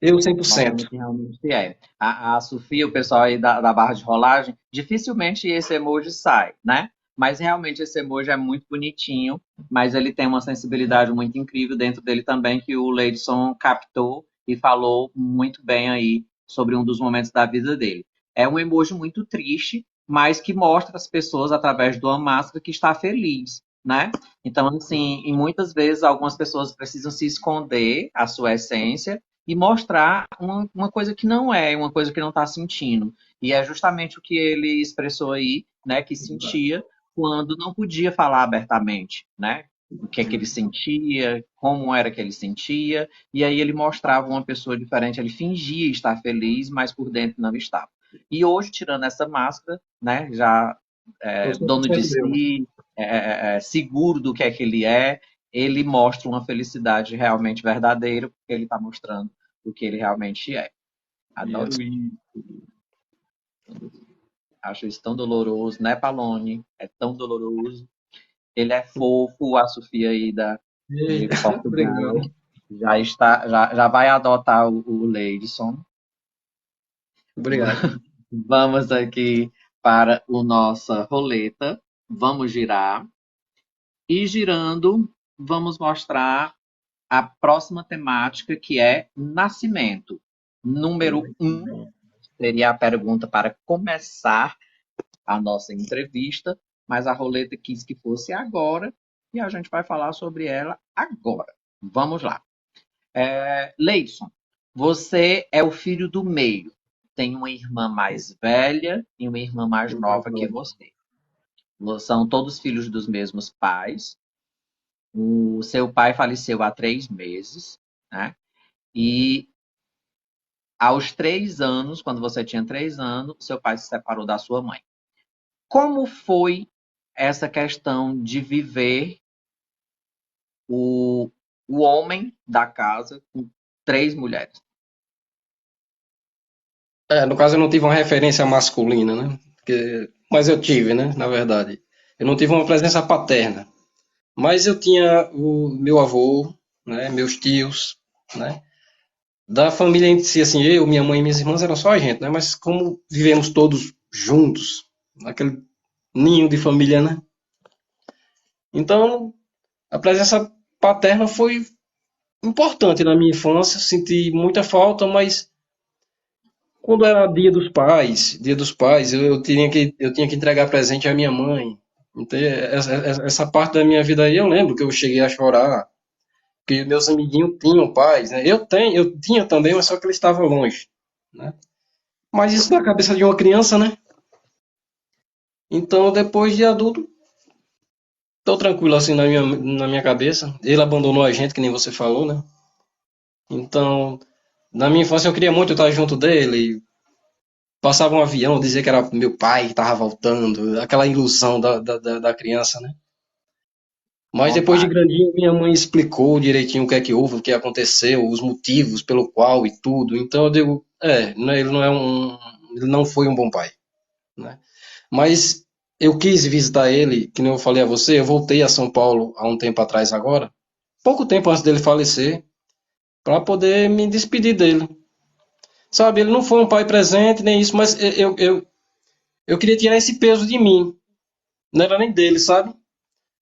eu 100%. Mostrando que realmente é. A Sofia, o pessoal aí da barra de rolagem, dificilmente esse emoji sai, né? Mas realmente esse emoji é muito bonitinho, mas ele tem uma sensibilidade muito incrível dentro dele também, que o Leidson captou e falou muito bem aí sobre um dos momentos da vida dele. É um emoji muito triste, mas que mostra as pessoas através de uma máscara que está feliz, né? Então, assim, e muitas vezes algumas pessoas precisam se esconder a sua essência e mostrar uma coisa que não é, uma coisa que não está sentindo. E é justamente o que ele expressou aí, né, que sentia quando não podia falar abertamente, né? O que é que ele sentia, como era que ele sentia, e aí ele mostrava uma pessoa diferente, ele fingia estar feliz, mas por dentro não estava. E hoje, tirando essa máscara, né, já Tô dono de 100% eu. si, seguro do que é que ele mostra uma felicidade realmente verdadeira, porque ele está mostrando o que ele realmente é. Adoro Isso. isso. Acho isso tão doloroso, né, Palone? É tão doloroso. Ele é fofo, a Sofia aí de Eita, Portugal. obrigado. Já vai adotar o Leidson. Obrigado. Vamos aqui para o nossa roleta. Vamos girar. E girando, vamos mostrar a próxima temática, que é nascimento. Número 1 seria a pergunta para começar a nossa entrevista, mas a roleta quis que fosse agora e a gente vai falar sobre ela agora. Vamos lá. Leidson, você é o filho do meio. Tem uma irmã mais velha e uma irmã mais nova que você. São todos filhos dos mesmos pais. O seu pai faleceu há 3 meses, né? E aos 3 anos, quando você tinha 3 anos, seu pai se separou da sua mãe. Como foi essa questão de viver o, o homem da casa com 3 mulheres? No caso eu não tive uma referência masculina, né? Mas eu tive, né? Na verdade. Eu não tive uma presença paterna. Mas eu tinha o meu avô, né? Meus tios, né? Da família em si, assim, eu, minha mãe e minhas irmãs eram só a gente, né? Mas como vivemos todos juntos, naquele ninho de família, né? Então, a presença paterna foi importante na minha infância, senti muita falta, mas quando era dia dos pais, eu tinha que entregar presente à minha mãe. Então, essa parte da minha vida aí eu lembro que eu cheguei a chorar, que meus amiguinhos tinham pais, né? Eu tinha também, mas só que eles estavam longe, né? Mas isso na cabeça de uma criança, né? Então, depois de adulto, tô tranquilo assim na minha cabeça. Ele abandonou a gente, que nem você falou, né? Então, na minha infância eu queria muito estar junto dele. Passava um avião, dizia que era meu pai que estava voltando, aquela ilusão da criança, né? Mas depois de Vontade. grandinho, minha mãe explicou direitinho o que é que houve, o que aconteceu, os motivos pelo qual e tudo. Então eu digo, ele não é ele não foi um bom pai, né? Mas eu quis visitar ele, que nem eu falei a você, eu voltei a São Paulo há um tempo atrás agora, pouco tempo antes dele falecer, para poder me despedir dele. Sabe, ele não foi um pai presente, nem isso, mas eu queria tirar esse peso de mim. Não era nem dele, sabe?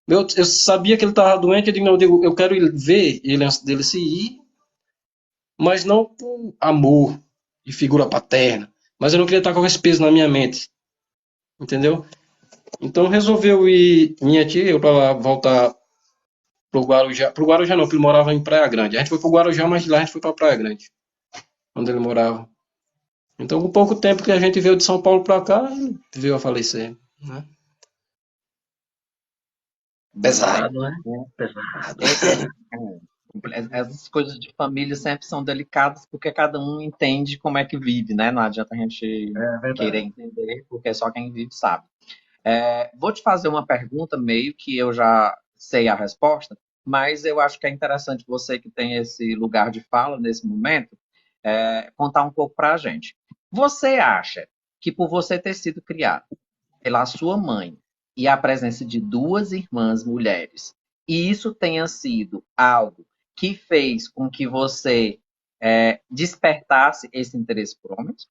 Eu sabia que ele estava doente, eu digo, não, eu quero ver ele antes dele se ir, mas não por amor de figura paterna. Mas eu não queria estar com esse peso na minha mente, entendeu? Então resolveu ir minha tia eu para voltar pro Guarujá não, porque ele morava em Praia Grande. A gente foi pro Guarujá, mas de lá a gente foi pra Praia Grande, onde ele morava. Então, com pouco tempo que a gente veio de São Paulo para cá, ele veio a falecer, né? É, Pesado, né? Pesado. essas coisas de família sempre são delicadas porque cada um entende como é que vive, né? Não adianta a gente É querer verdade. entender, porque só quem vive sabe. Vou te fazer uma pergunta, meio que eu já sei a resposta, mas eu acho que é interessante você que tem esse lugar de fala nesse momento, contar um pouco para a gente. Você acha que por você ter sido criado pela sua mãe e a presença de duas irmãs mulheres, e isso tenha sido algo que fez com que você despertasse esse interesse por homens?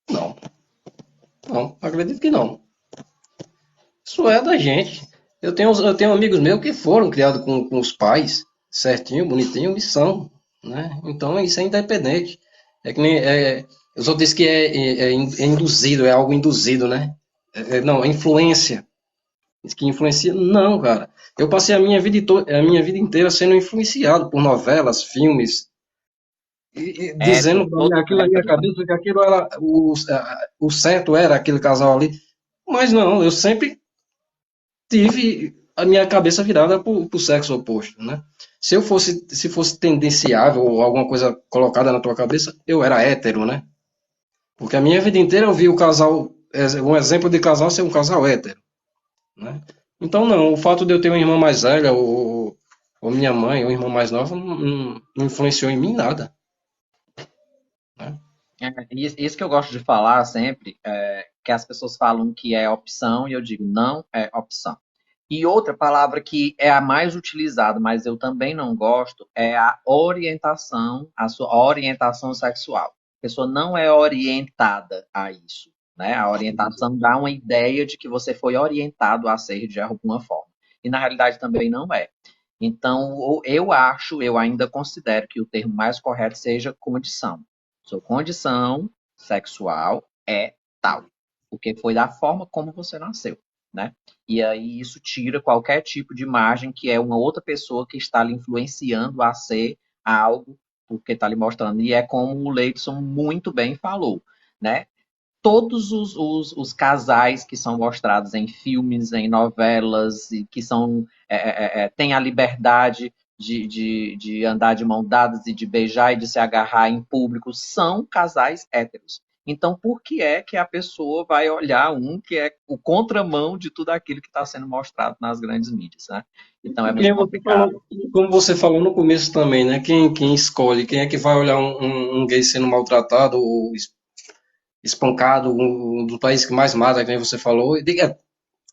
Não, não, acredito que não. Isso é da gente. Eu tenho amigos meus que foram criados com os pais, certinho, bonitinho, e são, né? Então isso é independente. É que nem, eu só disse que é induzido, é algo induzido, né? Não, é influência. Diz que influencia. Não, cara. Eu passei a minha vida inteira sendo influenciado por novelas, filmes, e dizendo pra mim Todos aquilo na minha héteros, né? cabeça que aquilo era o certo era aquele casal ali. Mas não, eu sempre tive a minha cabeça virada para o sexo oposto, né? Se fosse tendenciável ou alguma coisa colocada na tua cabeça, eu era hétero, né? Porque a minha vida inteira eu vi o casal, um exemplo de casal ser um casal hétero, né? Então não, o fato de eu ter uma irmã mais velha ou minha mãe ou irmã mais nova não influenciou em mim nada, né? Isso que eu gosto de falar sempre, que as pessoas falam que é opção, e eu digo, não é opção. E outra palavra que é a mais utilizada, mas eu também não gosto, é a orientação, a sua orientação sexual. A pessoa não é orientada a isso, né? A orientação dá uma ideia de que você foi orientado a ser de alguma forma. E na realidade também não é. Então, eu ainda considero que o termo mais correto seja condição. Sua condição sexual é tal, porque foi da forma como você nasceu, né? E aí isso tira qualquer tipo de imagem que é uma outra pessoa que está lhe influenciando a ser algo, porque está lhe mostrando. E é como o Leidson muito bem falou, né? Todos os casais que são mostrados em filmes, em novelas, e que têm a liberdade de andar de mão dadas e de beijar e de se agarrar em público, são casais héteros. Então, por que é que a pessoa vai olhar um que é o contramão de tudo aquilo que está sendo mostrado nas grandes mídias, né? Então, é E muito quem você complicado. falou, como você falou no começo também, né? Quem escolhe, quem é que vai olhar um gay sendo maltratado ou espancado, um dos países que mais mata, que nem você falou, e diga,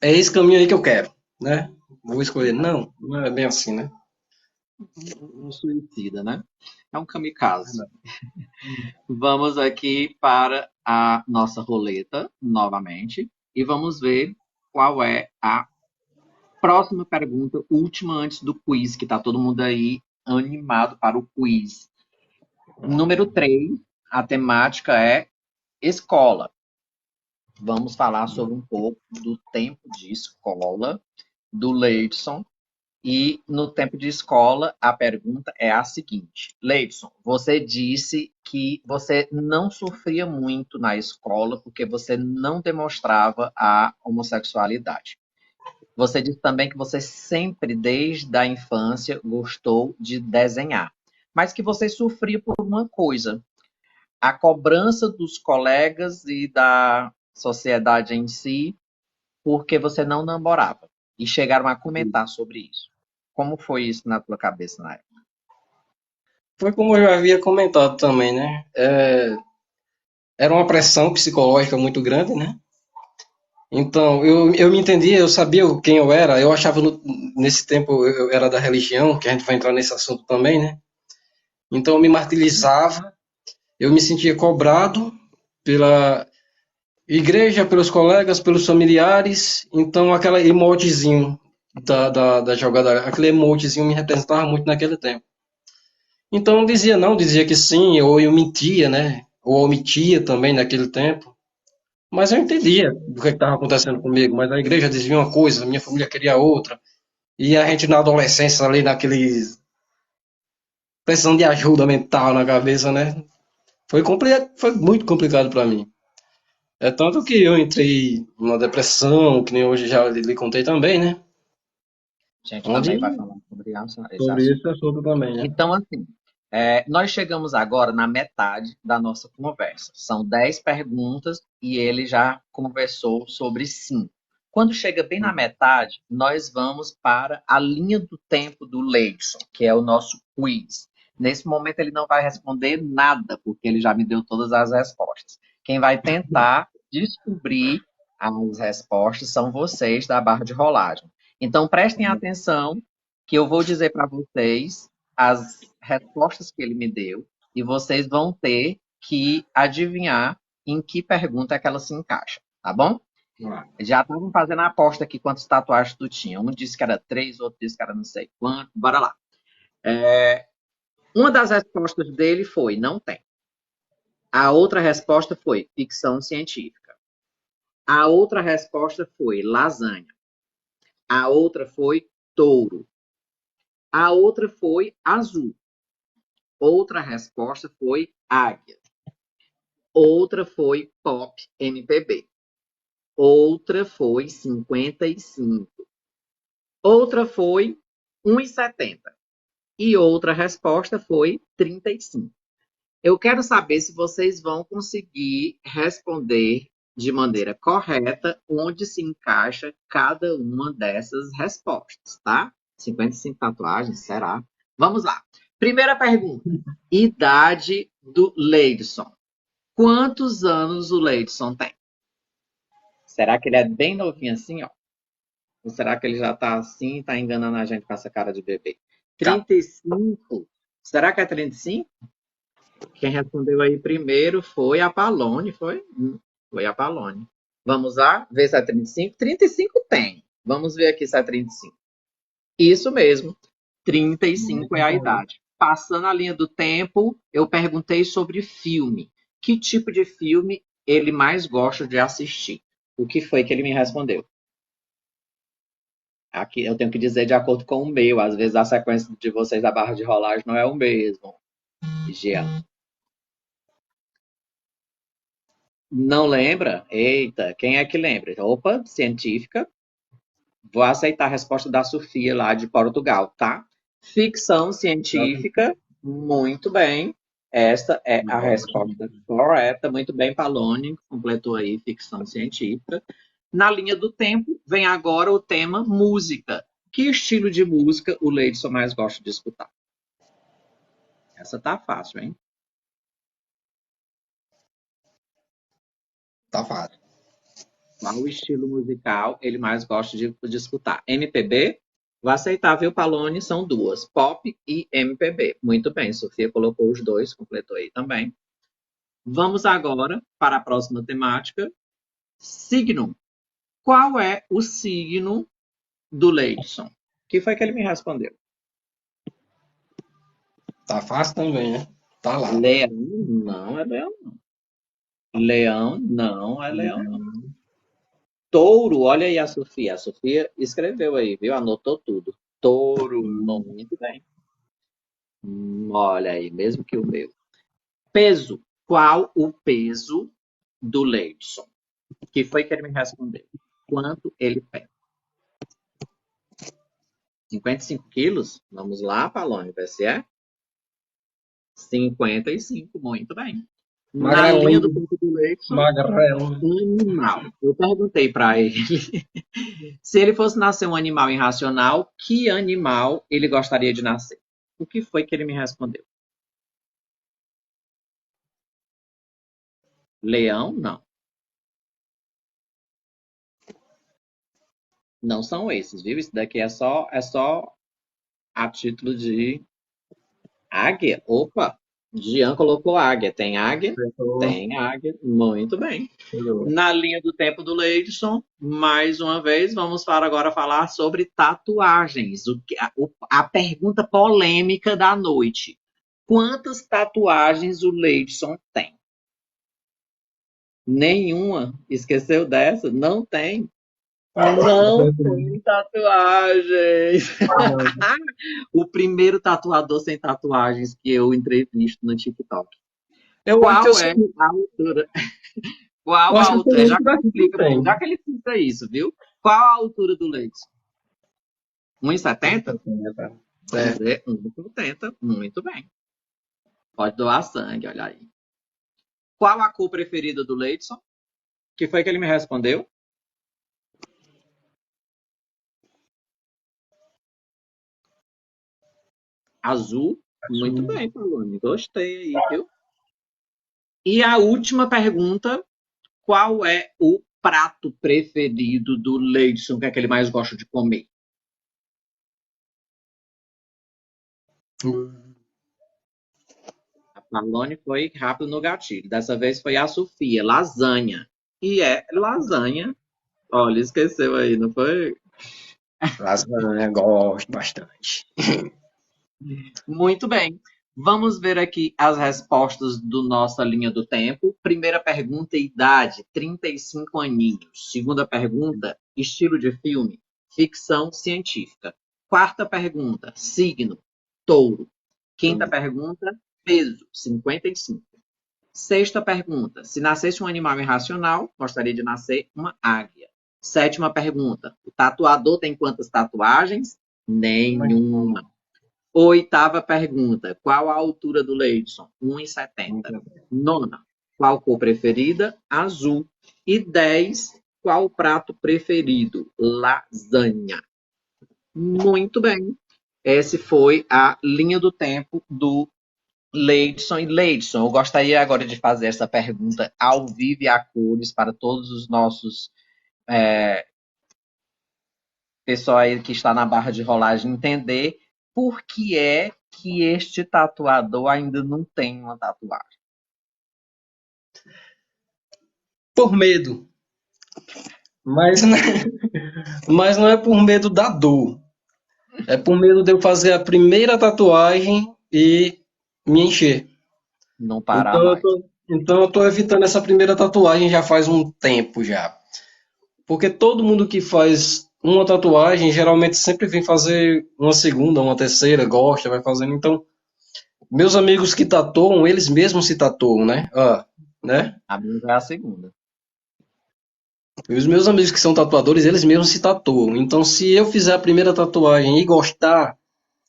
é esse caminho aí que eu quero, né? Vou escolher. Não, não é bem assim, né? Um suicida, né? É um kamikaze. Vamos aqui para a nossa roleta novamente e vamos ver qual é a próxima pergunta, última antes do quiz, que está todo mundo aí animado para o quiz. Número 3, a temática é escola. Vamos falar sobre um pouco do tempo de escola do Leidson. E no tempo de escola, a pergunta é a seguinte: Leidson, você disse que você não sofria muito na escola porque você não demonstrava a homossexualidade. Você disse também que você sempre, desde a infância, gostou de desenhar, mas que você sofria por uma coisa: a cobrança dos colegas e da sociedade em si, porque você não namorava. E chegaram a comentar sobre isso. Como foi isso na tua cabeça na época? Foi como eu já havia comentado também, né? Era uma pressão psicológica muito grande, né? Então, eu me entendia, eu sabia quem eu era, eu achava nesse tempo eu era da religião, que a gente vai entrar nesse assunto também, né? Então eu me martirizava, eu me sentia cobrado pela igreja, pelos colegas, pelos familiares, então aquela emotezinho da jogada, aquele emotezinho me representava muito naquele tempo. Então eu dizia não, dizia que sim, ou eu mentia, né? Ou omitia também naquele tempo. Mas eu entendia o que estava acontecendo comigo, mas a igreja dizia uma coisa, a minha família queria outra. E a gente na adolescência ali, naquele precisando de ajuda mental na cabeça, né? Foi muito complicado para mim. É tanto que eu entrei numa depressão, que nem hoje já lhe contei também, né? A gente Onde também vai falar sobre esse sobre assunto. esse assunto também, né? Então, assim, nós chegamos agora na metade da nossa conversa. São 10 perguntas e ele já conversou sobre 5. Quando chega bem na metade, nós vamos para a linha do tempo do Leidson, que é o nosso quiz. Nesse momento, ele não vai responder nada, porque ele já me deu todas as respostas. Quem vai tentar descobrir as respostas são vocês da barra de rolagem. Então, prestem atenção, que eu vou dizer para vocês as respostas que ele me deu e vocês vão ter que adivinhar em que pergunta é que ela se encaixa, tá bom? Já estavam fazendo a aposta aqui quantas tatuagens tu tinha. Um disse que era 3, outro disse que era não sei quanto. Bora lá. Uma das respostas dele foi não tem. A outra resposta foi ficção científica. A outra resposta foi lasanha. A outra foi touro. A outra foi azul. Outra resposta foi águia. Outra foi pop MPB. Outra foi 55. Outra foi 1,70. E outra resposta foi 35. Eu quero saber se vocês vão conseguir responder de maneira correta onde se encaixa cada uma dessas respostas, tá? 55 tatuagens, será? Vamos lá. Primeira pergunta. Idade do Leidson. Quantos anos o Leidson tem? Será que ele é bem novinho assim, ó? Ou será que ele já tá assim e tá enganando a gente com essa cara de bebê? 35? Será que é 35? Quem respondeu aí primeiro foi a Palone, foi? Foi a Palone. Vamos lá, ver se é 35? 35 tem. Vamos ver aqui se é 35. Isso mesmo, 35 é a idade. Passando a linha do tempo, eu perguntei sobre filme. Que tipo de filme ele mais gosta de assistir? O que foi que ele me respondeu? Aqui eu tenho que dizer de acordo com o meu. Às vezes a sequência de vocês da barra de rolagem não é o mesmo. Jean. Não lembra? Eita, quem é que lembra? Opa, científica. Vou aceitar a resposta da Sofia lá de Portugal, tá? Ficção científica, muito bem. Esta é a resposta correta. Muito bem, Palone, completou aí ficção científica. Na linha do tempo, vem agora o tema música. Que estilo de música o Leidson mais gosta de escutar? Essa tá fácil, hein? Tá fácil. Qual o estilo musical ele mais gosta de escutar? MPB? Vou aceitar, viu, Palone? São duas, pop e MPB. Muito bem, Sofia colocou os dois, completou aí também. Vamos agora para a próxima temática. Signo. Qual é o signo do Leidson? Que foi que ele me respondeu? Tá fácil também, né? Tá lá. Leão? Não é leão, não. Leão? Não é leão, não. Touro, olha aí a Sofia. A Sofia escreveu aí, viu? Anotou tudo. Touro, muito bem. Olha aí, mesmo que o meu. Peso. Qual o peso do Leidson? Que foi que ele me respondeu? Quanto ele pesa? 55 quilos? Vamos lá, Palone, ver se é? 55, muito bem. Na linha do Magrelinho, peso do Leidson, magrelo. um animal. Eu perguntei para ele se ele fosse nascer um animal irracional, que animal ele gostaria de nascer? O que foi que ele me respondeu? Leão? Não. Não são esses, viu? Isso daqui é só a título de águia. Opa! Jean colocou águia. Tem águia? Acertou. Tem águia. Muito bem. Chegou. Na linha do tempo do Leidson, mais uma vez, vamos para agora falar sobre tatuagens. A pergunta polêmica da noite. Quantas tatuagens o Leidson tem? Nenhuma. Esqueceu dessa? Não tem. Não tem tatuagem. O primeiro tatuador sem tatuagens que eu entrevisto no TikTok. Eu acho que eu Qual sei. é a altura? Eu Qual a acho que eu sei altura? Já muito que ele daqui que explica, tem. já que ele explica isso, viu? Qual a altura do Leidson? 1,70? Vamos É. ver, 1,70. Muito bem. Pode doar sangue, olha aí. Qual a cor preferida do Leidson? Que foi que ele me respondeu? Azul. Muito bem, Paulo. Gostei aí, viu? E a última pergunta: qual é o prato preferido do Leidson? O que é que ele mais gosta de comer? A Palone foi rápido no gatilho. Dessa vez foi a Sofia, lasanha. E é lasanha. Olha, esqueceu aí, não foi? Lasanha, gosto bastante. Muito bem. Vamos ver aqui as respostas do nossa linha do tempo. Primeira pergunta, idade, 35 aninhos. Segunda pergunta, estilo de filme, ficção científica. Quarta pergunta, signo, touro. Quinta pergunta, peso, 55. Sexta pergunta, se nascesse um animal irracional, gostaria de nascer uma águia. Sétima pergunta, o tatuador tem quantas tatuagens? Nenhuma. Oitava pergunta. Qual a altura do Leidson? 1,70. Nona. Qual cor preferida? Azul. E 10. Qual o prato preferido? Lasanha. Muito bem. Essa foi a linha do tempo do Leidson. E Leidson, eu gostaria agora de fazer essa pergunta ao vivo e a cores para todos os nossos pessoal aí que está na barra de rolagem entender por que é que este tatuador ainda não tem uma tatuagem. Por medo. Mas, mas não é por medo da dor. É por medo de eu fazer a primeira tatuagem e me encher. Não parar Então eu mais. tô, então eu tô evitando essa primeira tatuagem já faz um tempo já. Porque todo mundo que faz uma tatuagem geralmente sempre vem fazer uma segunda, uma terceira, gosta, vai fazendo. Então, meus amigos que tatuam, eles mesmos se tatuam, né? Né? A minha já é a segunda. E os meus amigos que são tatuadores, eles mesmos se tatuam. Então, se eu fizer a primeira tatuagem e gostar,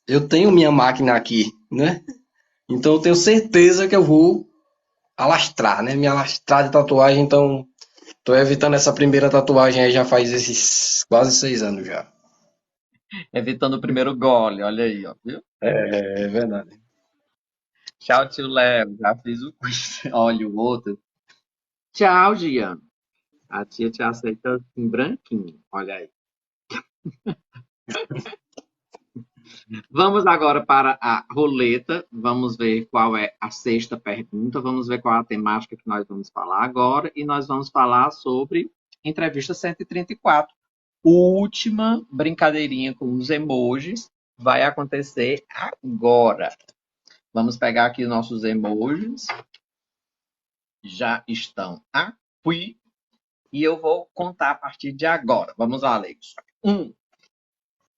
eu tenho minha máquina aqui, né? Então, eu tenho certeza que eu vou alastrar, né? Me alastrar de tatuagem. Então, tô evitando essa primeira tatuagem aí já faz esses quase 6 anos já. Evitando o primeiro gole, olha aí, ó, viu? É verdade. Tchau, tio Léo. Já fiz o quiz. Olha o outro. Tchau, Gian. A tia te aceita em branquinho. Olha aí. Vamos agora para a roleta. Vamos ver qual é a sexta pergunta. Vamos ver qual é a temática que nós vamos falar agora. E nós vamos falar sobre entrevista 134. Última brincadeirinha com os emojis vai acontecer agora. Vamos pegar aqui nossos emojis. Já estão aqui. E eu vou contar a partir de agora. Vamos lá, Alex. 1,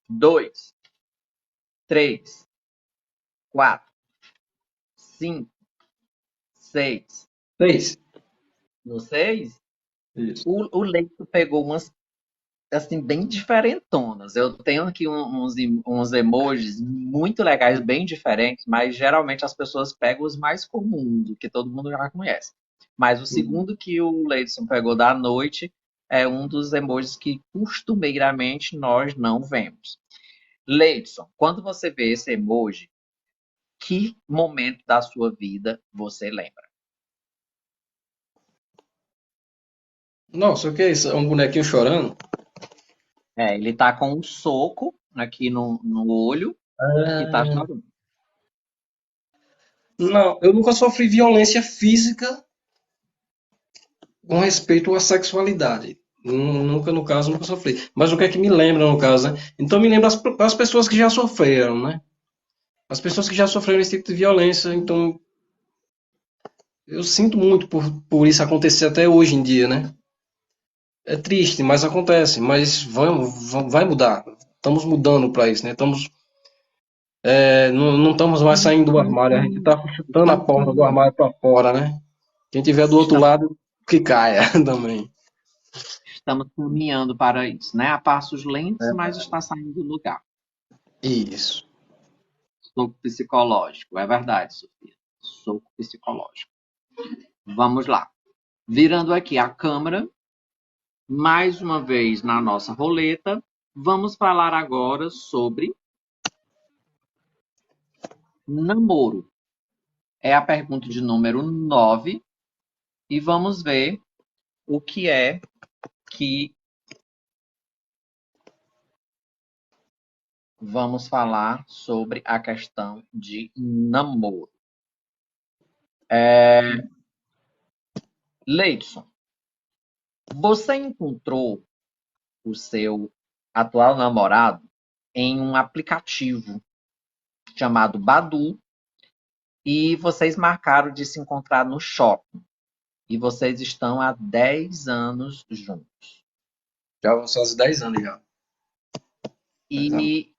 2, 3, 4, 5, 6. 6. No 6, Isso. o Leito pegou umas assim bem diferentonas. Eu tenho aqui uns emojis muito legais, bem diferentes, mas geralmente as pessoas pegam os mais comuns, que todo mundo já conhece. Mas o segundo que o Leidson pegou da noite é um dos emojis que costumeiramente nós não vemos. Leidson, quando você vê esse emoji, que momento da sua vida você lembra? Nossa, o que é isso? É um bonequinho chorando? Ele tá com um soco aqui no olho e tá Ah, chorando. não, eu nunca sofri violência física com respeito à sexualidade. Nunca, no caso, nunca sofri. Mas o que é que me lembra, no caso, né? Então me lembra as pessoas que já sofreram, né? As pessoas que já sofreram esse tipo de violência, então Eu sinto muito por isso acontecer até hoje em dia, né? É triste, mas acontece. Mas vai mudar. Estamos mudando para isso, né? Não estamos mais saindo do Estamos armário, a gente está caminhando. chutando a Estamos porta do caminhando. armário para fora, né? Quem tiver do outro Estamos, lado, que caia também. estamos caminhando para isso, né? A passos lentos, mas está saindo do lugar. Isso. Soco psicológico, é verdade, Sofia. Soco psicológico. Vamos lá. Virando aqui a câmera, mais uma vez na nossa roleta, vamos falar agora sobre namoro. É a pergunta de número 9 e vamos ver o que é que vamos falar sobre a questão de namoro. Leidson, você encontrou o seu atual namorado em um aplicativo chamado Badoo e vocês marcaram de se encontrar no shopping. E vocês estão há 10 anos juntos. Já vão só uns 10 anos já. E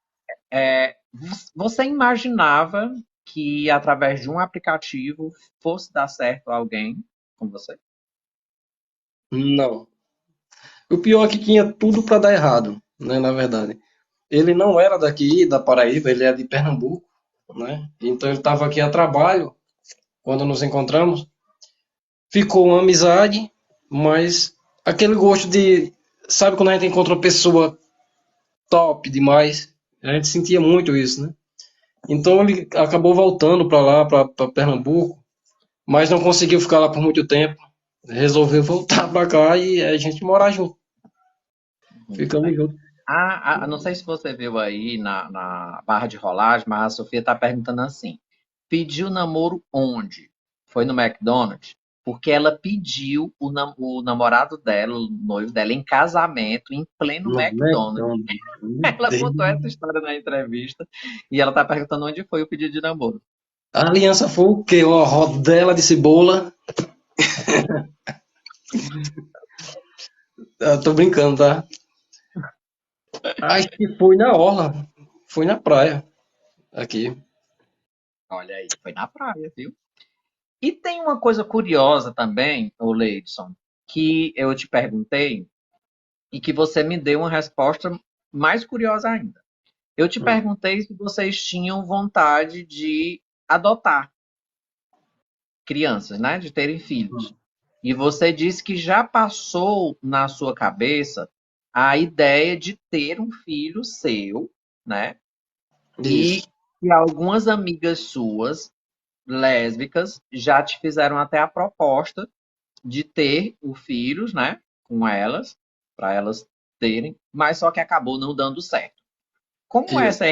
você imaginava que através de um aplicativo fosse dar certo a alguém com você? Não. O pior é que tinha tudo para dar errado, né, na verdade. Ele não era daqui, da Paraíba, ele é de Pernambuco, né? Então ele estava aqui a trabalho quando nos encontramos. Ficou uma amizade, mas aquele gosto de, sabe quando a gente encontra uma pessoa top demais? A gente sentia muito isso, né? Então ele acabou voltando para lá, para Pernambuco, mas não conseguiu ficar lá por muito tempo. Resolveu voltar para cá e a gente morar junto. Muito Ficamos bem. juntos. Não sei se você viu aí na barra de rolagem, mas a Sofia está perguntando assim: pediu namoro onde? Foi no McDonald's? Porque ela pediu o namorado dela, o noivo dela, em casamento em pleno No McDonald's. McDonald's. Meu Ela contou essa Deus. história na entrevista e ela está perguntando onde foi o pedido de namoro. A aliança foi o quê? Uma rodela de cebola. Eu tô brincando, tá? Acho que foi na orla. Foi na praia. Aqui. Olha aí, foi na praia, viu? E tem uma coisa curiosa também, o Leidson, que eu te perguntei e que você me deu uma resposta mais curiosa ainda. Eu te Hum. perguntei se vocês tinham vontade de adotar crianças, né? De terem filhos. E você disse que já passou na sua cabeça a ideia de ter um filho seu, né? E Isso. que algumas amigas suas, lésbicas, já te fizeram até a proposta de ter os filhos, né? Com elas, para elas terem, mas só que acabou não dando certo. Como é? Isso.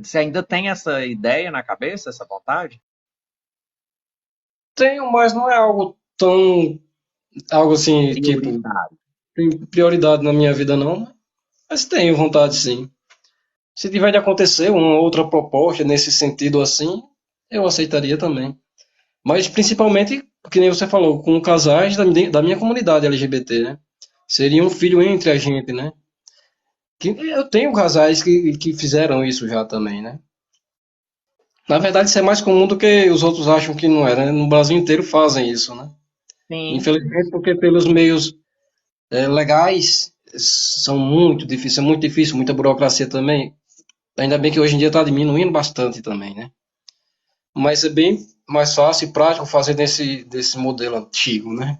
Você ainda tem essa ideia na cabeça, essa vontade? Tenho, mas não é algo tão. Algo assim, tipo, Prioritário. tem prioridade na minha vida, não. Mas tenho vontade, sim. Se tiver de acontecer uma outra proposta nesse sentido assim, eu aceitaria também. Mas principalmente, que nem você falou, com casais da minha comunidade LGBT, né? Seria um filho entre a gente, né? Que eu tenho casais que fizeram isso já também, né? Na verdade, isso é mais comum do que os outros acham que não é, né? No Brasil inteiro fazem isso, né? Sim, sim, Infelizmente, porque pelos meios legais são muito difíceis, é muito difícil, muita burocracia também. Ainda bem que hoje em dia está diminuindo bastante também, né? Mas é bem mais fácil e prático fazer desse modelo antigo, né?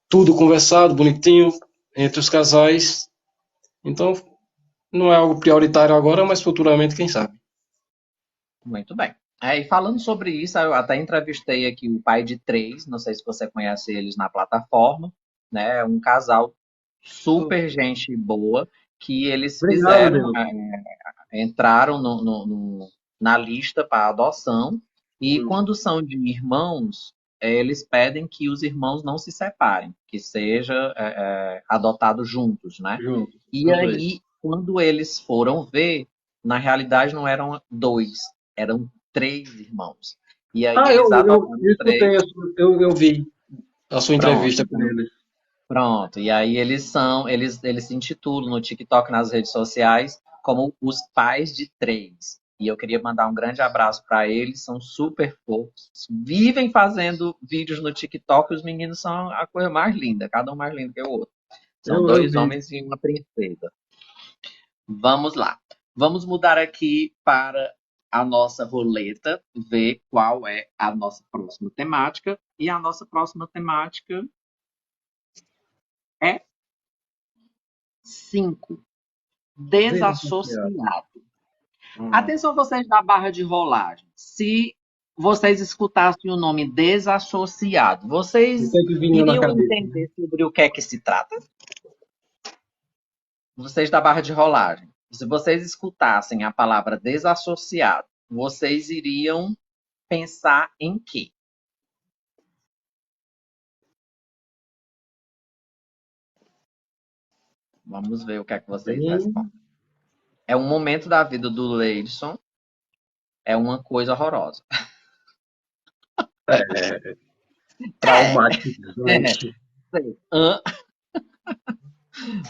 Tudo conversado, bonitinho, entre os casais. Então, não é algo prioritário agora, mas futuramente, quem sabe. muito bem. E falando sobre isso, eu até entrevistei aqui o pai de três, não sei se você conhece eles na plataforma, né? Um casal super gente boa, que eles Obrigado, fizeram, Deus. entraram na lista para adoção, e Hum, quando são de irmãos, eles pedem que os irmãos não se separem, que seja adotado juntos, né? juntos, E os dois. aí, quando eles foram ver, na realidade não eram dois, eram três irmãos. E aí Ah, eles eu adotaram escutei, três. eu vi a sua Pronto, entrevista com então. eles. Pronto. E aí eles se intitulam no TikTok, nas redes sociais, como os pais de três. E eu queria mandar um grande abraço para eles, são super fofos, vivem fazendo vídeos no TikTok, os meninos são a coisa mais linda, cada um mais lindo que o outro. São Eu dois vi. homens e uma princesa. Vamos lá. Vamos mudar aqui para a nossa roleta, ver qual é a nossa próxima temática. E a nossa próxima temática é 5. Desassociado. Desassociado. Hum. Atenção, vocês da barra de rolagem. Se vocês escutassem o nome desassociado, O que vocês é que vinha na iriam cabeça, né? entender sobre o que é que se trata? Vocês da barra de rolagem. Se vocês escutassem a palavra desassociado, vocês iriam pensar em quê? Vamos ver o que é que vocês Bem, respondem. É um momento da vida do Leidson, é uma coisa horrorosa. é, É, traumatizante. sei.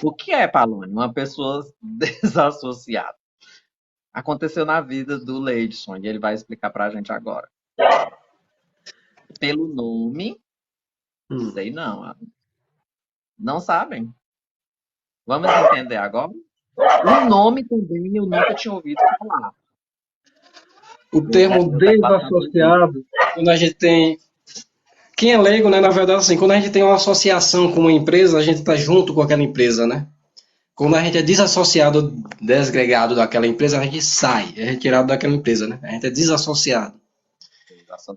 O que é, Palone? Uma pessoa desassociada. Aconteceu na vida do Leidson e ele vai explicar pra gente agora. Pelo nome, Hum. sei não. Não sabem? Vamos entender agora? O nome também eu nunca tinha ouvido falar. O termo Meu teclado tá doidinho. desassociado, quando a gente tem. Quem é leigo, né? Na verdade, assim, quando a gente tem uma associação com uma empresa, a gente está junto com aquela empresa, né? Quando a gente é desassociado, desgregado daquela empresa, a gente sai, é retirado daquela empresa, né? A gente é desassociado.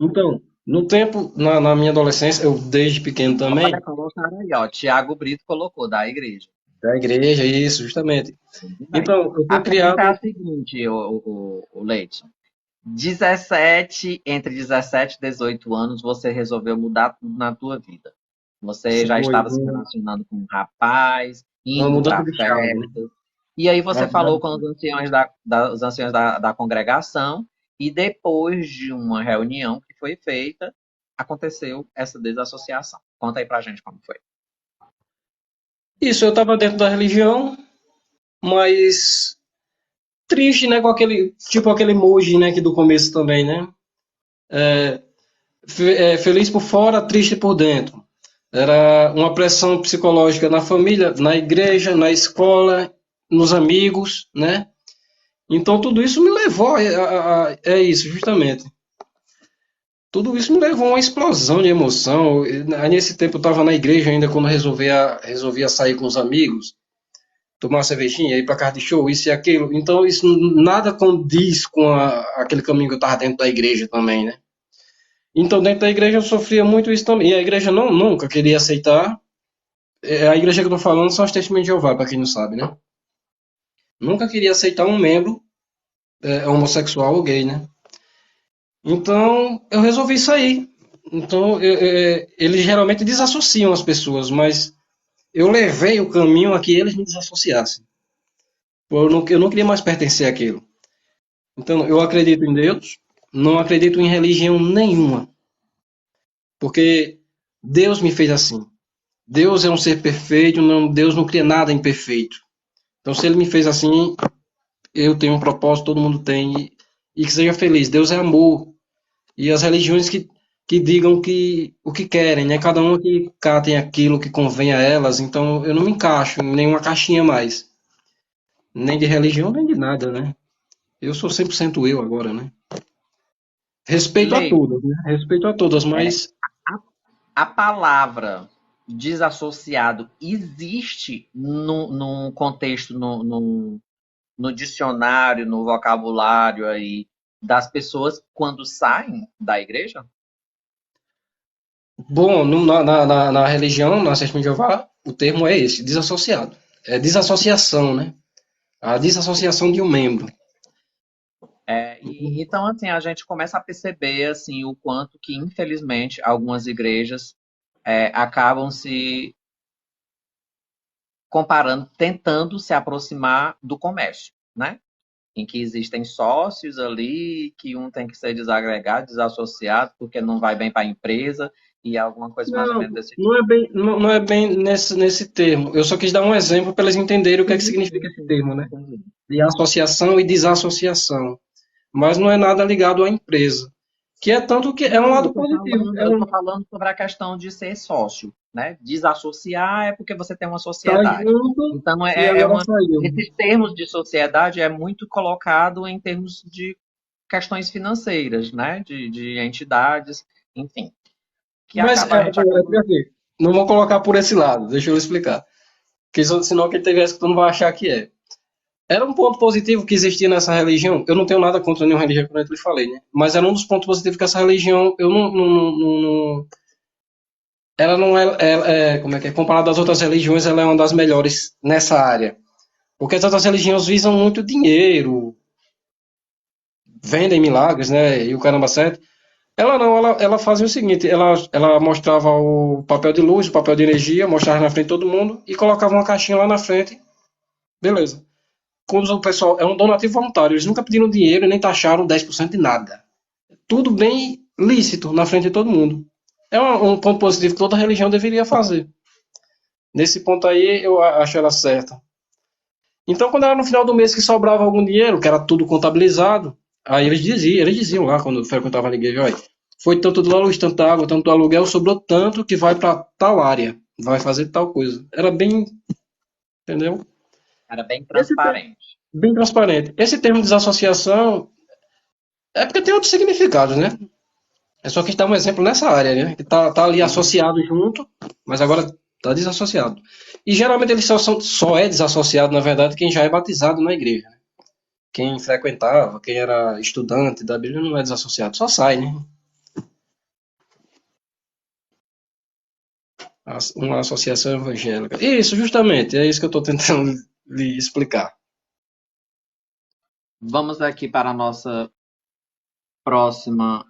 Então, no tempo, na minha adolescência, eu desde pequeno Olha, também, colocaram aí, ó. Tiago Brito colocou, da igreja. da igreja, isso, justamente. Tudo bem. Então, eu A fui pergunta é a criado. seguinte, o Leidson. 17, entre 17 e 18 anos, você resolveu mudar tudo na tua vida. Você já Foi estava se relacionando com um rapaz, uma indo mudança para de chave, né? festas. E aí você Uma falou mudança. com os anciões da congregação, e depois de uma reunião que foi feita, aconteceu essa desassociação. Conta aí pra gente como foi. Isso, eu estava dentro da religião, mas triste, né? Com aquele, tipo aquele emoji, né? Que do começo também, né? Feliz por fora, triste por dentro. Era uma pressão psicológica na família, na igreja, na escola, nos amigos, né? Então tudo isso me levou é isso, justamente. Tudo isso me levou a uma explosão de emoção. Nesse tempo eu estava na igreja ainda quando resolvia sair com os amigos, tomar uma cervejinha, ir para casa de show, isso e aquilo. Então isso nada condiz com aquele caminho que eu estava dentro da igreja também, né? Então dentro da igreja eu sofria muito isso também. E a igreja nunca queria aceitar. A igreja que eu tô falando são as Testemunhas de Jeová, para quem não sabe, né? Nunca queria aceitar um membro homossexual ou gay, né? Então eu resolvi sair. Então eles geralmente desassociam as pessoas, mas eu levei o caminho a que eles me desassociassem. Eu não queria mais pertencer àquilo. Então eu acredito em Deus, não acredito em religião nenhuma, porque Deus me fez assim. Deus é um ser perfeito, não, Deus não cria nada imperfeito. Então se ele me fez assim, eu tenho um propósito, todo mundo tem, e que seja feliz. Deus é amor. E as religiões que digam que o que querem, né? Cada uma que catem aquilo que convém a elas. Então eu não me encaixo em nenhuma caixinha mais. Nem de religião, nem de nada, né? Eu sou 100% eu agora, né? Respeito a Leite, todas, né? Respeito a todas, é, mas a palavra desassociado existe num contexto, no dicionário, no vocabulário aí das pessoas quando saem da igreja? bom, na religião, na Assembleia de Jeová, o termo é esse, desassociado. É desassociação, né? A desassociação de um membro. Então, assim, a gente começa a perceber assim o quanto que, infelizmente, algumas igrejas acabam se comparando, tentando se aproximar do comércio, né? em que existem sócios ali, que um tem que ser desagregado, desassociado, porque não vai bem para a empresa, e alguma coisa mais ou Não, menos desse tipo. não é bem nesse termo. Eu só quis dar um exemplo para eles entenderem o que é que Sim, significa sim, esse sim. termo, né? Entendi. De associação e desassociação. Mas não é nada ligado à empresa. Que é tanto que é um Não, lado positivo. eu tô falando sobre a questão de ser sócio, né? Desassociar é porque você tem uma Tá sociedade. junto Então, e agora saiu. esses termos de sociedade é muito colocado em termos de questões financeiras, né? De entidades, enfim, que Mas acaba, a gente acaba. porque assim, não vou colocar por esse lado, deixa eu explicar. Porque senão quem estiver escutando vai achar que é. Era um ponto positivo que existia nessa religião. Eu não tenho nada contra nenhuma religião, como eu lhe falei, né? Mas era um dos pontos positivos que essa religião, eu ela não como é que é? Comparada às outras religiões, ela é uma das melhores nessa área. Porque as outras religiões visam muito dinheiro, vendem milagres, né? E o caramba sete. Ela não, ela fazia o seguinte, ela mostrava o papel de luz, o papel de energia, mostrava na frente de todo mundo e colocava uma caixinha lá na frente. Beleza. Quando o pessoal é um donativo voluntário, eles nunca pediram dinheiro e nem taxaram 10% de nada. Tudo bem lícito na frente de todo mundo. É um ponto positivo que toda religião deveria fazer. Nesse ponto aí, eu acho ela certa. Então, quando era no final do mês que sobrava algum dinheiro, que era tudo contabilizado, aí eles diziam lá, quando frequentava a igreja, olha, foi tanto da luz, tanta água, tanto do aluguel, sobrou tanto que vai para tal área, vai fazer tal coisa. Era bem, entendeu? Era bem Esse transparente. bem transparente. Esse termo de desassociação é porque tem outros significados, né? É só que está um exemplo nessa área, né? Que tá ali Sim. associado junto, mas agora está desassociado. E geralmente ele só é desassociado, na verdade, quem já é batizado na igreja. Quem frequentava, quem era estudante da Bíblia não é desassociado, só sai, né? Uma associação evangélica. Isso, justamente, é isso que eu estou tentando lhe explicar. Vamos aqui para a nossa próxima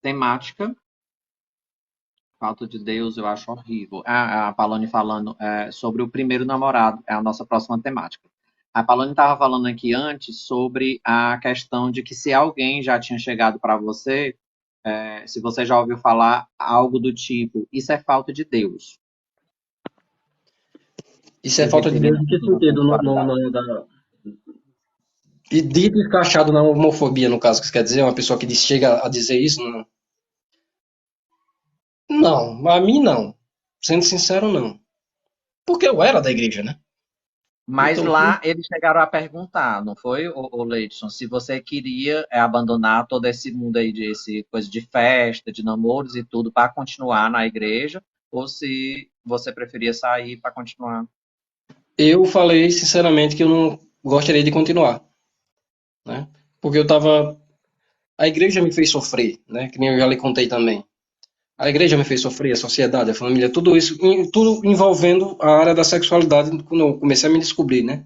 temática. Falta de Deus, eu acho horrível. A Palone falando sobre o primeiro namorado, é a nossa próxima temática. A Palone estava falando aqui antes sobre a questão de que se alguém já tinha chegado para você, se você já ouviu falar algo do tipo, isso é falta de Deus, Isso é se falta de referindo Deus à em que questão da sentido? sexualidade. E dito encaixado na homofobia, no caso, que você quer dizer, uma pessoa que chega a dizer isso? Não, não, a mim não. Sendo sincero, não. Porque eu era da igreja, né? Mas Então, lá eles chegaram a perguntar, não foi, o Leidson, se você queria abandonar todo esse mundo aí de esse, coisa de festa, de namoros e tudo para continuar na igreja, ou se você preferia sair para continuar. eu falei sinceramente que eu não gostaria de continuar, né? Porque eu tava. A igreja me fez sofrer, né? Que nem eu já lhe contei também. A igreja me fez sofrer, a sociedade, a família, tudo isso, tudo envolvendo a área da sexualidade quando eu comecei a me descobrir, né?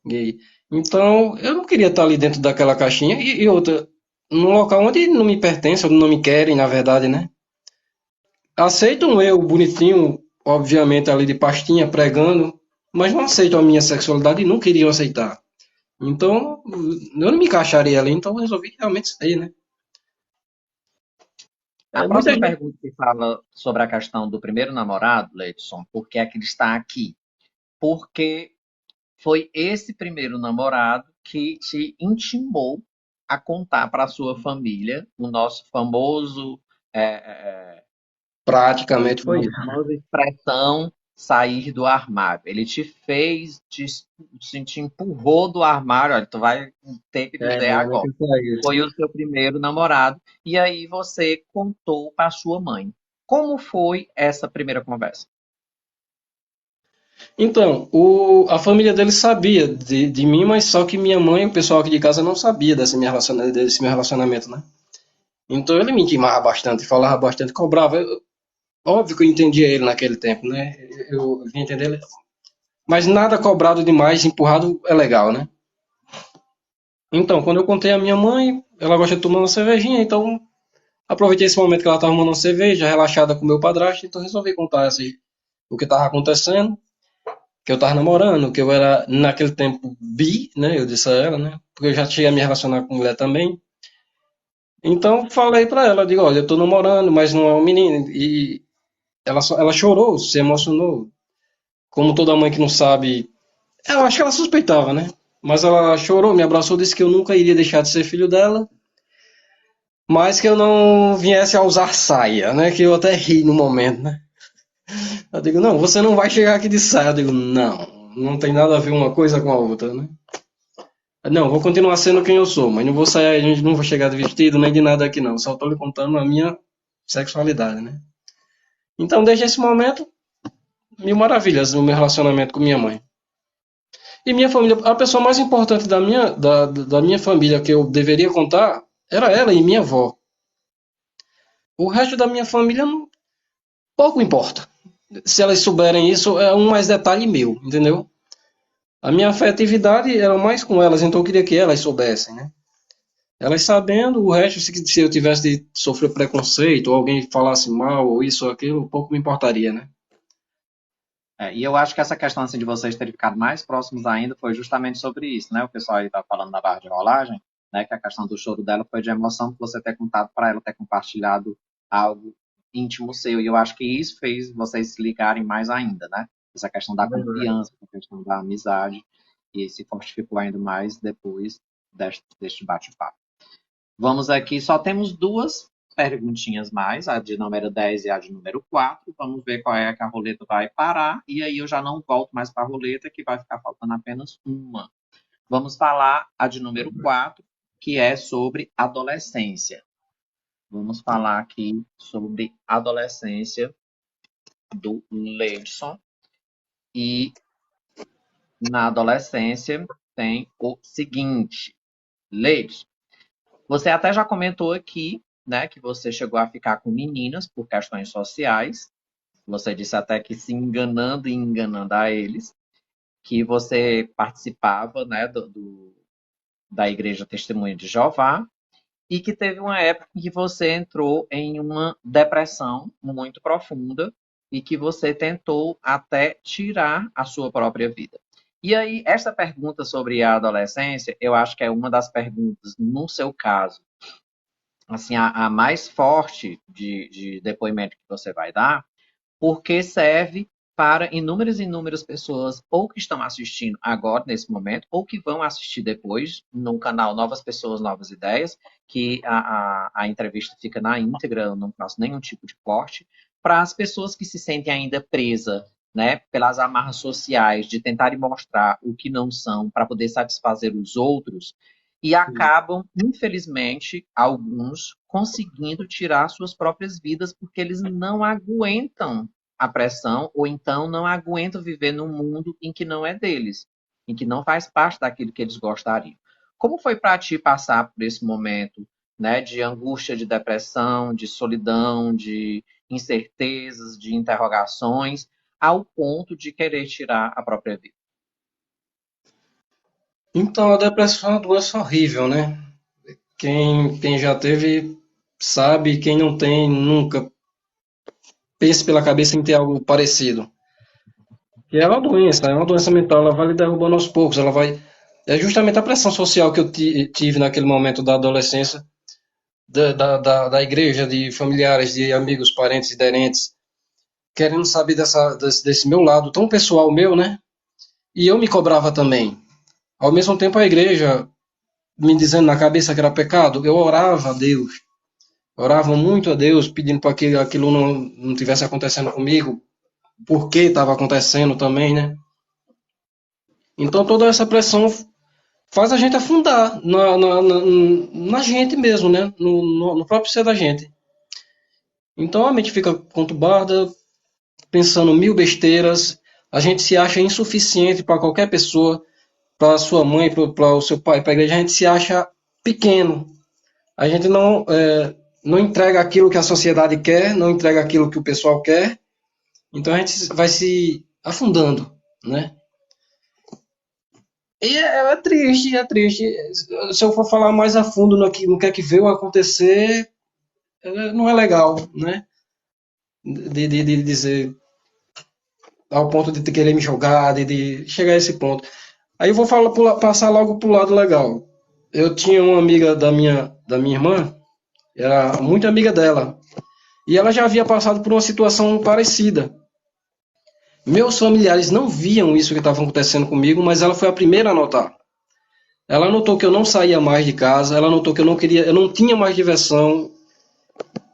Gay. Então, eu não queria estar ali dentro daquela caixinha e outra, num local onde não me pertence, onde não me querem, na verdade, né? Aceitam eu bonitinho, obviamente, ali de pastinha, pregando, mas não aceitam a minha sexualidade e não queriam aceitar. Então, eu não me encaixaria ali, então eu resolvi realmente sair, né? A Muita próxima gente. pergunta que fala sobre a questão do primeiro namorado, Leidson, por que é que ele está aqui? Porque foi esse primeiro namorado que te intimou a contar para a sua família o nosso famoso, é, é, Praticamente foi nossa isso. famosa expressão sair do armário. Ele te fez, te empurrou do armário. Olha, tu vai ter que É, dizer realmente agora. foi isso. Foi o seu primeiro namorado. E aí você contou para sua mãe. Como foi essa primeira conversa? Então, a família dele sabia de mim, mas só que minha mãe e o pessoal aqui de casa não sabia desse meu relacionamento, né? Então ele me intimava bastante, falava bastante, cobrava. Óbvio que eu entendia ele naquele tempo, né? Eu vim entender ele. Mas nada cobrado demais, empurrado é legal, né? Então, quando eu contei à minha mãe, ela gosta de tomar uma cervejinha, então aproveitei esse momento que ela estava tomando uma cerveja, relaxada com o meu padrasto, então resolvi contar assim, o que estava acontecendo. que eu tava namorando, que eu era, naquele tempo, bi, né? Eu disse a ela, né? Porque eu já tinha me relacionado com mulher também. Então, falei pra ela, digo, olha, eu tô namorando, mas não é um menino. E ela chorou, se emocionou. Como toda mãe que não sabe, eu acho que ela suspeitava, né? Mas ela chorou, me abraçou, disse que eu nunca iria deixar de ser filho dela, mas que eu não viesse a usar saia, né? Que eu até ri no momento, né? Eu digo, não, você não vai chegar aqui de saia. Eu digo, não, não tem nada a ver uma coisa com a outra, né? Não, vou continuar sendo quem eu sou, mas não vou sair, a gente não vou chegar de vestido nem de nada aqui não. Só tô lhe contando a minha sexualidade, né? Então, desde esse momento, mil maravilhas no meu relacionamento com minha mãe. E minha família, a pessoa mais importante da minha família que eu deveria contar era ela e minha avó. O resto da minha família pouco importa. Se elas souberem isso, é um mais detalhe meu, entendeu? A minha afetividade era mais com elas, então eu queria que elas soubessem, né? Elas sabendo, o resto, se eu tivesse de sofrer preconceito, ou alguém falasse mal, ou isso ou aquilo, pouco me importaria, né? E eu acho que essa questão assim, de vocês terem ficado mais próximos ainda foi justamente sobre isso, né? O pessoal aí tá falando da barra de rolagem, né? Que a questão do choro dela foi de emoção que você ter contado para ela, ter compartilhado algo íntimo seu. E eu acho que isso fez vocês se ligarem mais ainda, né? Essa questão da confiança, a questão da amizade, e se fortificou ainda mais depois deste bate-papo. Vamos aqui, só temos duas perguntinhas mais, a de número 10 e a de número 4. Vamos ver qual é que a roleta vai parar. E aí eu já não volto mais para a roleta, que vai ficar faltando apenas uma. Vamos falar a de número 4, que é sobre adolescência. Vamos falar aqui sobre adolescência do Leidson. E na adolescência tem o seguinte. Leidson, você até já comentou aqui, né, que você chegou a ficar com meninas por questões sociais. Você disse até que se enganando e enganando a eles, que você participava, né, da Igreja Testemunha de Jeová e que teve uma época em que você entrou em uma depressão muito profunda e que você tentou até tirar a sua própria vida. E aí, essa pergunta sobre a adolescência, eu acho que é uma das perguntas, no seu caso, assim, a mais forte de depoimento que você vai dar, porque serve para inúmeras e inúmeras pessoas, ou que estão assistindo agora, nesse momento, ou que vão assistir depois, no canal Novas Pessoas, Novas Ideias, que a entrevista fica na íntegra, eu não faço nenhum tipo de corte, para as pessoas que se sentem ainda presas, né, pelas amarras sociais, de tentarem mostrar o que não são, para poder satisfazer os outros, e acabam, infelizmente, alguns conseguindo tirar suas próprias vidas porque eles não aguentam a pressão ou então não aguentam viver num mundo em que não é deles, em que não faz parte daquilo que eles gostariam. Como foi para ti passar por esse momento, né, de angústia, de depressão, de solidão, de incertezas, de interrogações, ao ponto de querer tirar a própria vida? Então, a depressão é uma doença horrível, né? Quem já teve sabe, quem não tem, nunca pense pela cabeça em ter algo parecido. E é uma doença mental, ela vai lhe derrubando aos poucos, ela vai. É justamente a pressão social que eu tive naquele momento da adolescência, da igreja, de familiares, de amigos, parentes e derentes, querendo saber desse meu lado tão pessoal meu, né? E eu me cobrava também. Ao mesmo tempo, a igreja me dizendo na cabeça que era pecado, eu orava a Deus. Orava muito a Deus, pedindo para que aquilo não tivesse acontecendo comigo, porque estava acontecendo também, né? Então toda essa pressão faz a gente afundar na gente mesmo, né? No próprio ser da gente. Então a mente fica conturbada, pensando mil besteiras, a gente se acha insuficiente para qualquer pessoa, para sua mãe, para o seu pai, para a igreja, a gente se acha pequeno. A gente não entrega aquilo que a sociedade quer, não entrega aquilo que o pessoal quer, então a gente vai se afundando, né? E é triste, é triste. Se eu for falar mais a fundo no que é que veio acontecer, não é legal, né? De dizer. ao ponto de querer me jogar, de chegar a esse ponto. Aí eu vou passar logo pro lado legal. Eu tinha uma amiga da minha irmã, era muito amiga dela, e ela já havia passado por uma situação parecida. Meus familiares não viam isso que estava acontecendo comigo, mas ela foi a primeira a notar. Ela notou que eu não saía mais de casa, ela notou que eu não tinha mais diversão,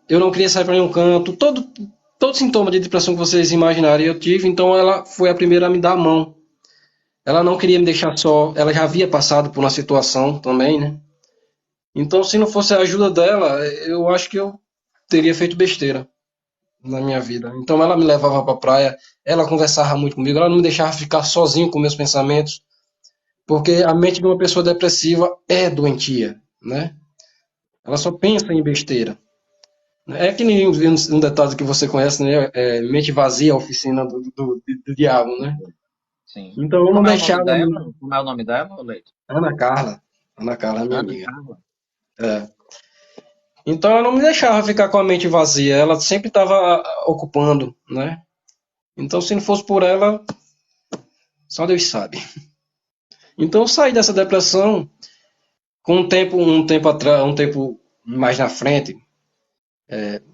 eu não queria sair para nenhum canto, todo sintoma de depressão que vocês imaginarem eu tive, então ela foi a primeira a me dar a mão. Ela não queria me deixar só, ela já havia passado por uma situação também, né? Então, se não fosse a ajuda dela, eu acho que eu teria feito besteira na minha vida. Então, ela me levava para a praia, ela conversava muito comigo, ela não me deixava ficar sozinho com meus pensamentos, porque a mente de uma pessoa depressiva é doentia, né? Ela só pensa em besteira. É que nem um detalhe que você conhece, né? É mente vazia, a oficina do diabo, né? Sim. Então, eu não Como é o nome deixava a dela? Como é o nome dela, Leite? Ana Carla. Ana Carla é minha Ana amiga. Carla. É. Então ela não me deixava ficar com a mente vazia, ela sempre estava ocupando, né? Então se não fosse por ela, só Deus sabe. Então eu saí dessa depressão com um tempo atrás, um tempo mais na frente,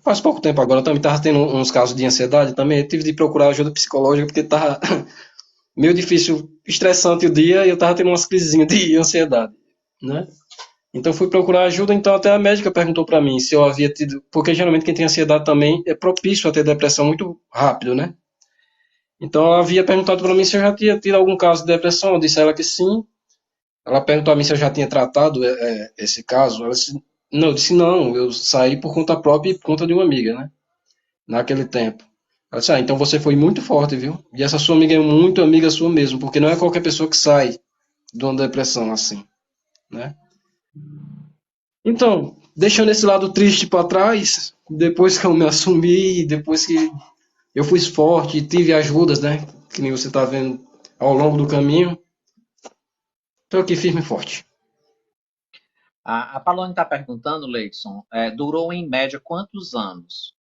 faz pouco tempo agora, eu também estava tendo uns casos de ansiedade, também eu tive de procurar ajuda psicológica porque estava meio difícil, estressante o dia e eu estava tendo umas crisezinhas de ansiedade, né? Então fui procurar ajuda, então até a médica perguntou para mim se eu havia tido, porque geralmente quem tem ansiedade também é propício a ter depressão muito rápido, né? Então ela havia perguntado para mim se eu já tinha tido algum caso de depressão, eu disse a ela que sim. Ela perguntou a mim se eu já tinha tratado esse caso. Ela disse, não, eu disse não, eu saí por conta própria e por conta de uma amiga, né? Naquele tempo. Ela disse, então você foi muito forte, viu? E essa sua amiga é muito amiga sua mesmo, porque não é qualquer pessoa que sai de uma depressão assim, né? Então, deixando esse lado triste para trás, depois que eu me assumi, depois que eu fui forte e tive ajudas, né? Que nem você está vendo ao longo do caminho, estou aqui firme e forte. A Palone está perguntando, Leidson, durou em média quantos anos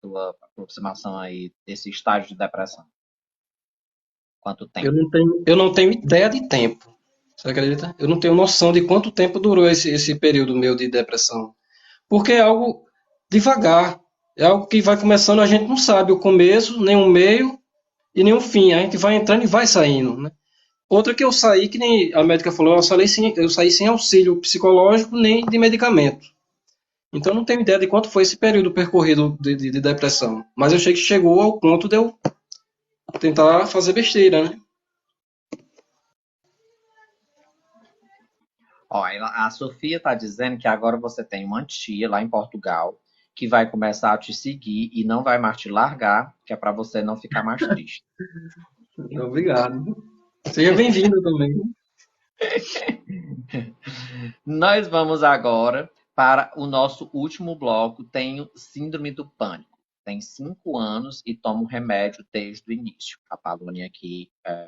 tua aproximação aí, esse estágio de depressão? Quanto tempo? Eu não tenho ideia de tempo. Você acredita? Eu não tenho noção de quanto tempo durou esse período meu de depressão. Porque é algo devagar. É algo que vai começando, a gente não sabe o começo, nem o meio e nem o fim. A gente vai entrando e vai saindo, né? Outra que eu saí, que nem a médica falou, eu saí sem auxílio psicológico nem de medicamento. Então eu não tenho ideia de quanto foi esse período percorrido de depressão. Mas eu sei que chegou ao ponto de eu tentar fazer besteira, né? Ó, a Sofia está dizendo que agora você tem uma tia lá em Portugal que vai começar a te seguir e não vai mais te largar, que é para você não ficar mais triste. Obrigado. Seja bem-vindo também. Nós vamos agora para o nosso último bloco. Tenho síndrome do pânico. Tem 5 anos e tomo remédio desde o início. A Palônia aqui Síndrome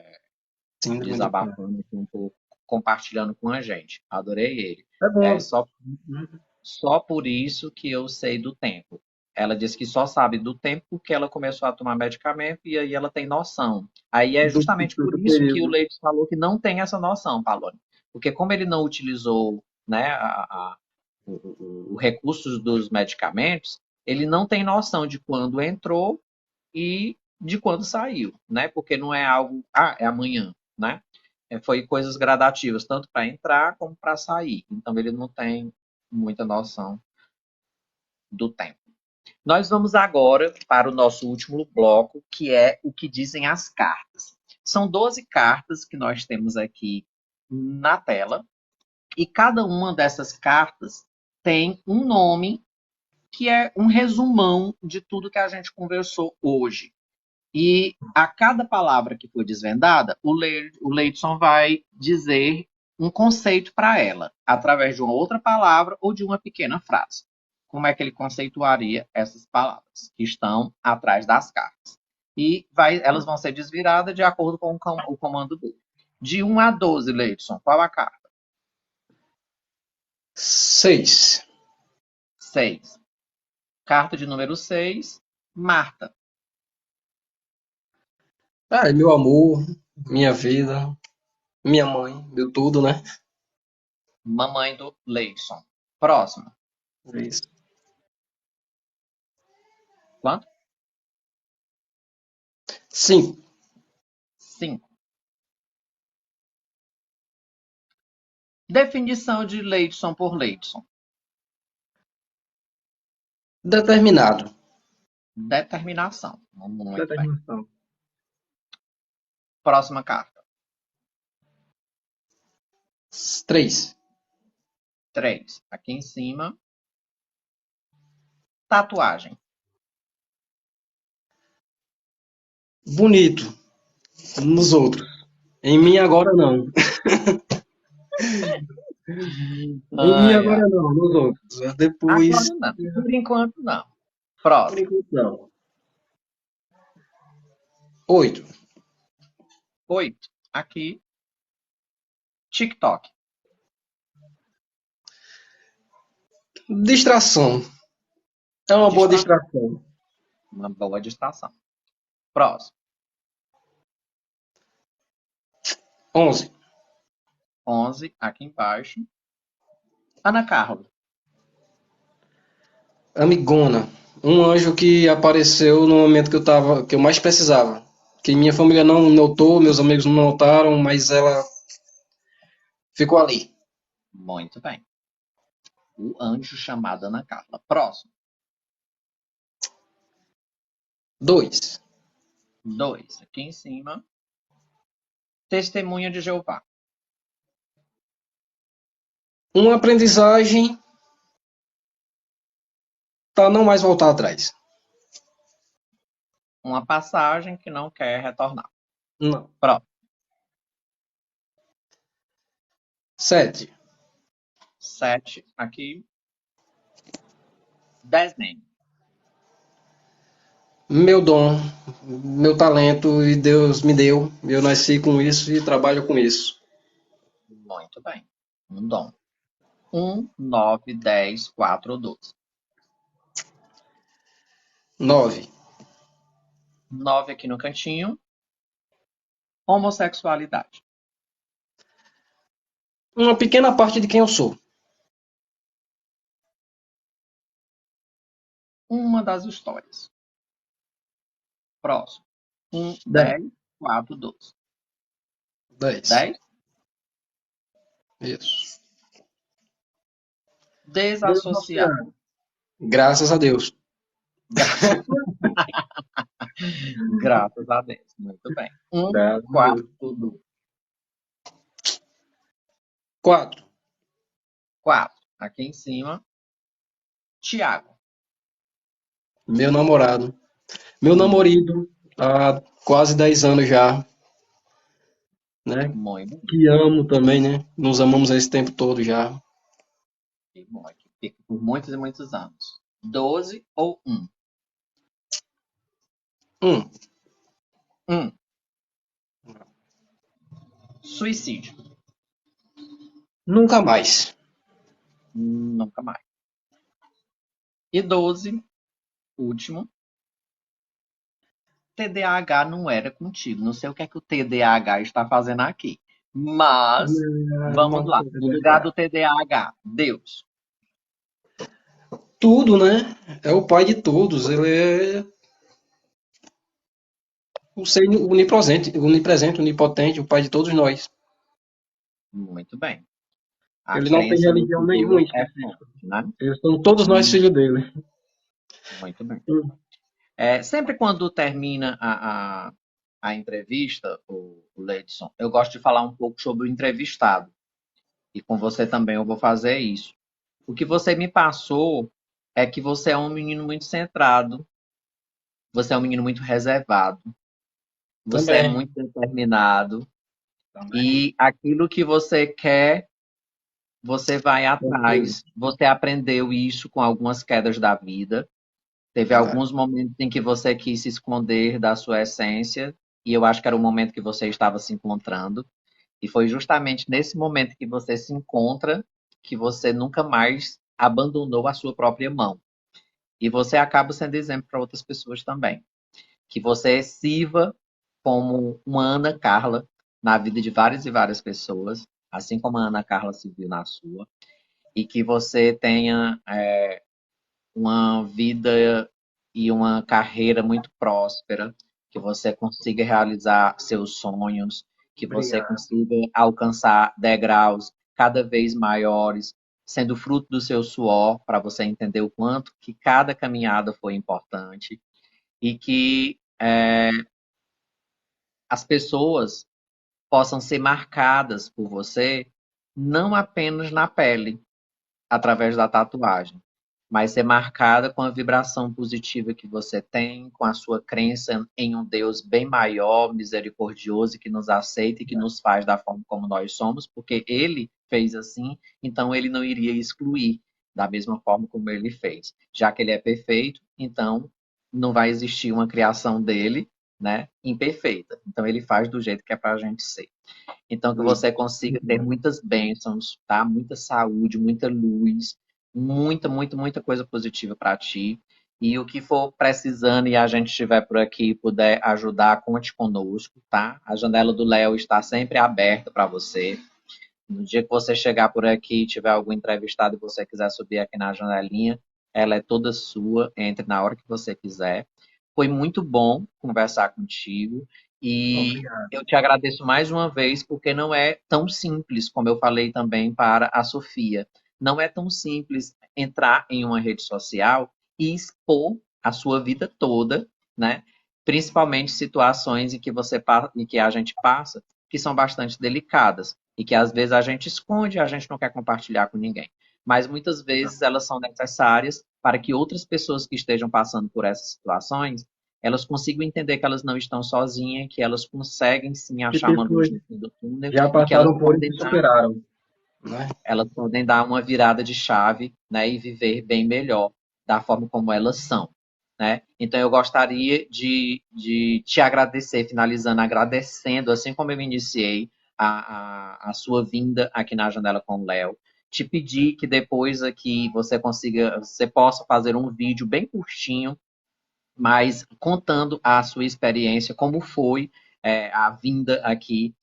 do pânico. desabafando aqui um pouco, compartilhando com a gente. Adorei ele. É É bom. só por isso que eu sei do tempo. Ela disse que só sabe do tempo porque ela começou a tomar medicamento e aí ela tem noção. Aí é Do, justamente do, por do isso que o período. Leite falou que não tem essa noção, Palone. Porque como ele não utilizou, né, o recurso dos medicamentos, ele não tem noção de quando entrou e de quando saiu, né? Porque não é algo, é amanhã, né? Foi coisas gradativas, tanto para entrar como para sair. Então ele não tem muita noção do tempo. Nós vamos agora para o nosso último bloco, que é o que dizem as cartas. São 12 cartas que nós temos aqui na tela, e cada uma dessas cartas tem um nome que é um resumão de tudo que a gente conversou hoje. E a cada palavra que for desvendada, o Leidson vai dizer um conceito para ela, através de uma outra palavra ou de uma pequena frase. Como é que ele conceituaria essas palavras que estão atrás das cartas? E elas vão ser desviradas de acordo com o comando dele. De 1 a 12, Leidson, qual a carta? 6. 6. Carta de número 6, Marta. Ah, é meu amor, minha vida, minha mãe, meu tudo, né? Mamãe do Leidson. Próximo. É isso. Quanto? 5. 5. Definição de Leidson por Leidson. Determinado. Determinação. Muito bem. Determinação. Próxima carta. 3. 3. Aqui em cima. Tatuagem. Bonito. Nos outros. Em mim agora não. Em mim Ai, ai. agora não, nos outros. Depois, Agora não. Por enquanto, não. por Próximo. enquanto não. 8. 8. Aqui. TikTok. Distração. É uma boa Distração. distração. Uma boa distração. Próximo. 11. 11. Aqui embaixo. Ana Carla. Amigona. Um anjo que apareceu no momento que eu mais precisava. Que minha família não notou, meus amigos não notaram, mas ela ficou ali. Muito bem. O anjo chamado Ana Carla. Próximo. 2. 2. Aqui em cima. Testemunha de Jeová. Uma aprendizagem para não mais voltar atrás. Uma passagem que não quer retornar. Não. Próximo. 7. 7. Aqui. Desenho. Meu dom, meu talento e Deus me deu. Eu nasci com isso e trabalho com isso. Muito bem. Um dom. 1, 9, 10, 4 ou 12. 9. 9 aqui no cantinho. Homossexualidade. Uma pequena parte de quem eu sou. Uma das histórias. Próximo. 1, 10. 10, 4, 12. 10. 10. Isso. Desassociado. Graças a Deus. Graças a Deus. Muito bem. 1, Graças a 4, Deus. 12. 4. 4. Aqui em cima. Tiago. Meu namorado. Meu namorado há quase 10 anos já, né? Muito Que amo também, né? Nos amamos esse tempo todo já. bom. Aqui fica por muitos e muitos anos. 12 ou 1? 1. 1. Suicídio. Nunca mais. Nunca mais. E 12, último. TDAH não era contigo. Não sei o que é que o TDAH está fazendo aqui. Mas, vamos lá. No lugar do TDAH, Deus. Tudo, né? É o pai de todos. Ele é o ser onipresente, onipotente, o pai de todos nós. Muito bem. A Ele não tem crença religião nesse nenhuma Deus é específica. forte, né? Eles são todos nós filhos dele. Muito bem. Hum. Sempre quando termina a entrevista, o Leidson, eu gosto de falar um pouco sobre o entrevistado. E com você também eu vou fazer isso. O que você me passou é que você é um menino muito centrado, você é um menino muito reservado, você é Também. muito determinado Também. e aquilo que você quer, você vai Tranquilo. atrás. Você aprendeu isso com algumas quedas da vida. Teve Verdade. alguns momentos em que você quis se esconder da sua essência e eu acho que era o momento que você estava se encontrando. E foi justamente nesse momento que você se encontra que você nunca mais abandonou a sua própria mão. E você acaba sendo exemplo para outras pessoas também. Que você sirva como uma Ana Carla na vida de várias e várias pessoas, assim como a Ana Carla se viu na sua, e que você tenha uma vida e uma carreira muito próspera, que você consiga realizar seus sonhos, que você Obrigado. consiga alcançar degraus cada vez maiores, sendo fruto do seu suor, para você entender o quanto que cada caminhada foi importante e que as pessoas possam ser marcadas por você não apenas na pele, através da tatuagem, mas ser marcada com a vibração positiva que você tem, com a sua crença em um Deus bem maior, misericordioso, que nos aceita e que nos faz da forma como nós somos, porque ele fez assim, então ele não iria excluir da mesma forma como ele fez. Já que ele é perfeito, então não vai existir uma criação dele, né, imperfeita. Então ele faz do jeito que é para a gente ser. Então, que você consiga ter muitas bênçãos, tá? Muita saúde, muita luz, muita coisa positiva para ti. E o que for precisando e a gente estiver por aqui e puder ajudar, conte conosco, tá? A janela do Léo está sempre aberta para você. No dia que você chegar por aqui e tiver algum entrevistado e você quiser subir aqui na janelinha, ela é toda sua, entre na hora que você quiser. Foi muito bom conversar contigo e Obrigado. eu te agradeço mais uma vez porque não é tão simples, como eu falei também para a Sofia. Não é tão simples entrar em uma rede social e expor a sua vida toda, né? Principalmente situações em que a gente passa que são bastante delicadas e que às vezes a gente esconde e a gente não quer compartilhar com ninguém. Mas muitas vezes elas são necessárias para que outras pessoas que estejam passando por essas situações, elas consigam entender que elas não estão sozinhas, que elas conseguem sim Que achar uma luz pessoas no fim do túnel já e que elas passaram por isso podem e dar, superaram, né? elas podem dar uma virada de chave, né, e viver bem melhor da forma como elas são. Né? Então eu gostaria de te agradecer, finalizando agradecendo, assim como eu iniciei a sua vinda aqui na Janela com o Léo. Te pedir que depois aqui você possa fazer um vídeo bem curtinho, mas contando a sua experiência, como foi a vinda aqui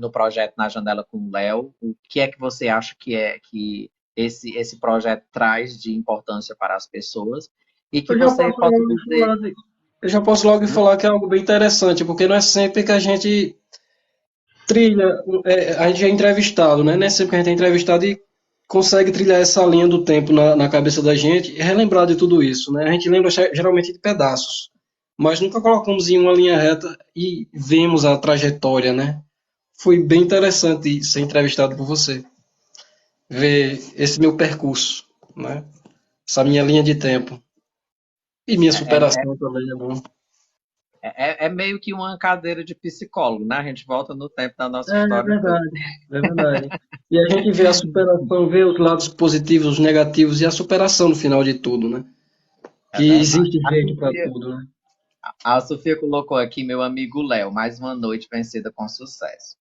no projeto Na Janela com o Léo, o que é que você acha que esse projeto traz de importância para as pessoas, e que Eu já você posso possa logo dizer. eu já posso logo falar que é algo bem interessante, porque não é sempre que a gente trilha, a gente é entrevistado, né? Não é sempre que a gente é entrevistado e consegue trilhar essa linha do tempo na cabeça da gente e relembrar de tudo isso, né? A gente lembra geralmente de pedaços, mas nunca colocamos em uma linha reta e vemos a trajetória, né? Foi bem interessante ser entrevistado por você, ver esse meu percurso, né? Essa minha linha de tempo. E minha É, é, superação também é bom. é meio que uma cadeira de psicólogo, né? A gente volta no tempo da nossa É história toda. verdade, é verdade. E a gente vê a superação, vê os lados positivos, os negativos e a superação no final de tudo, né? É Que verdade. existe jeito para tudo, né? A Sofia colocou aqui meu amigo Léo, mais uma noite vencida com sucesso.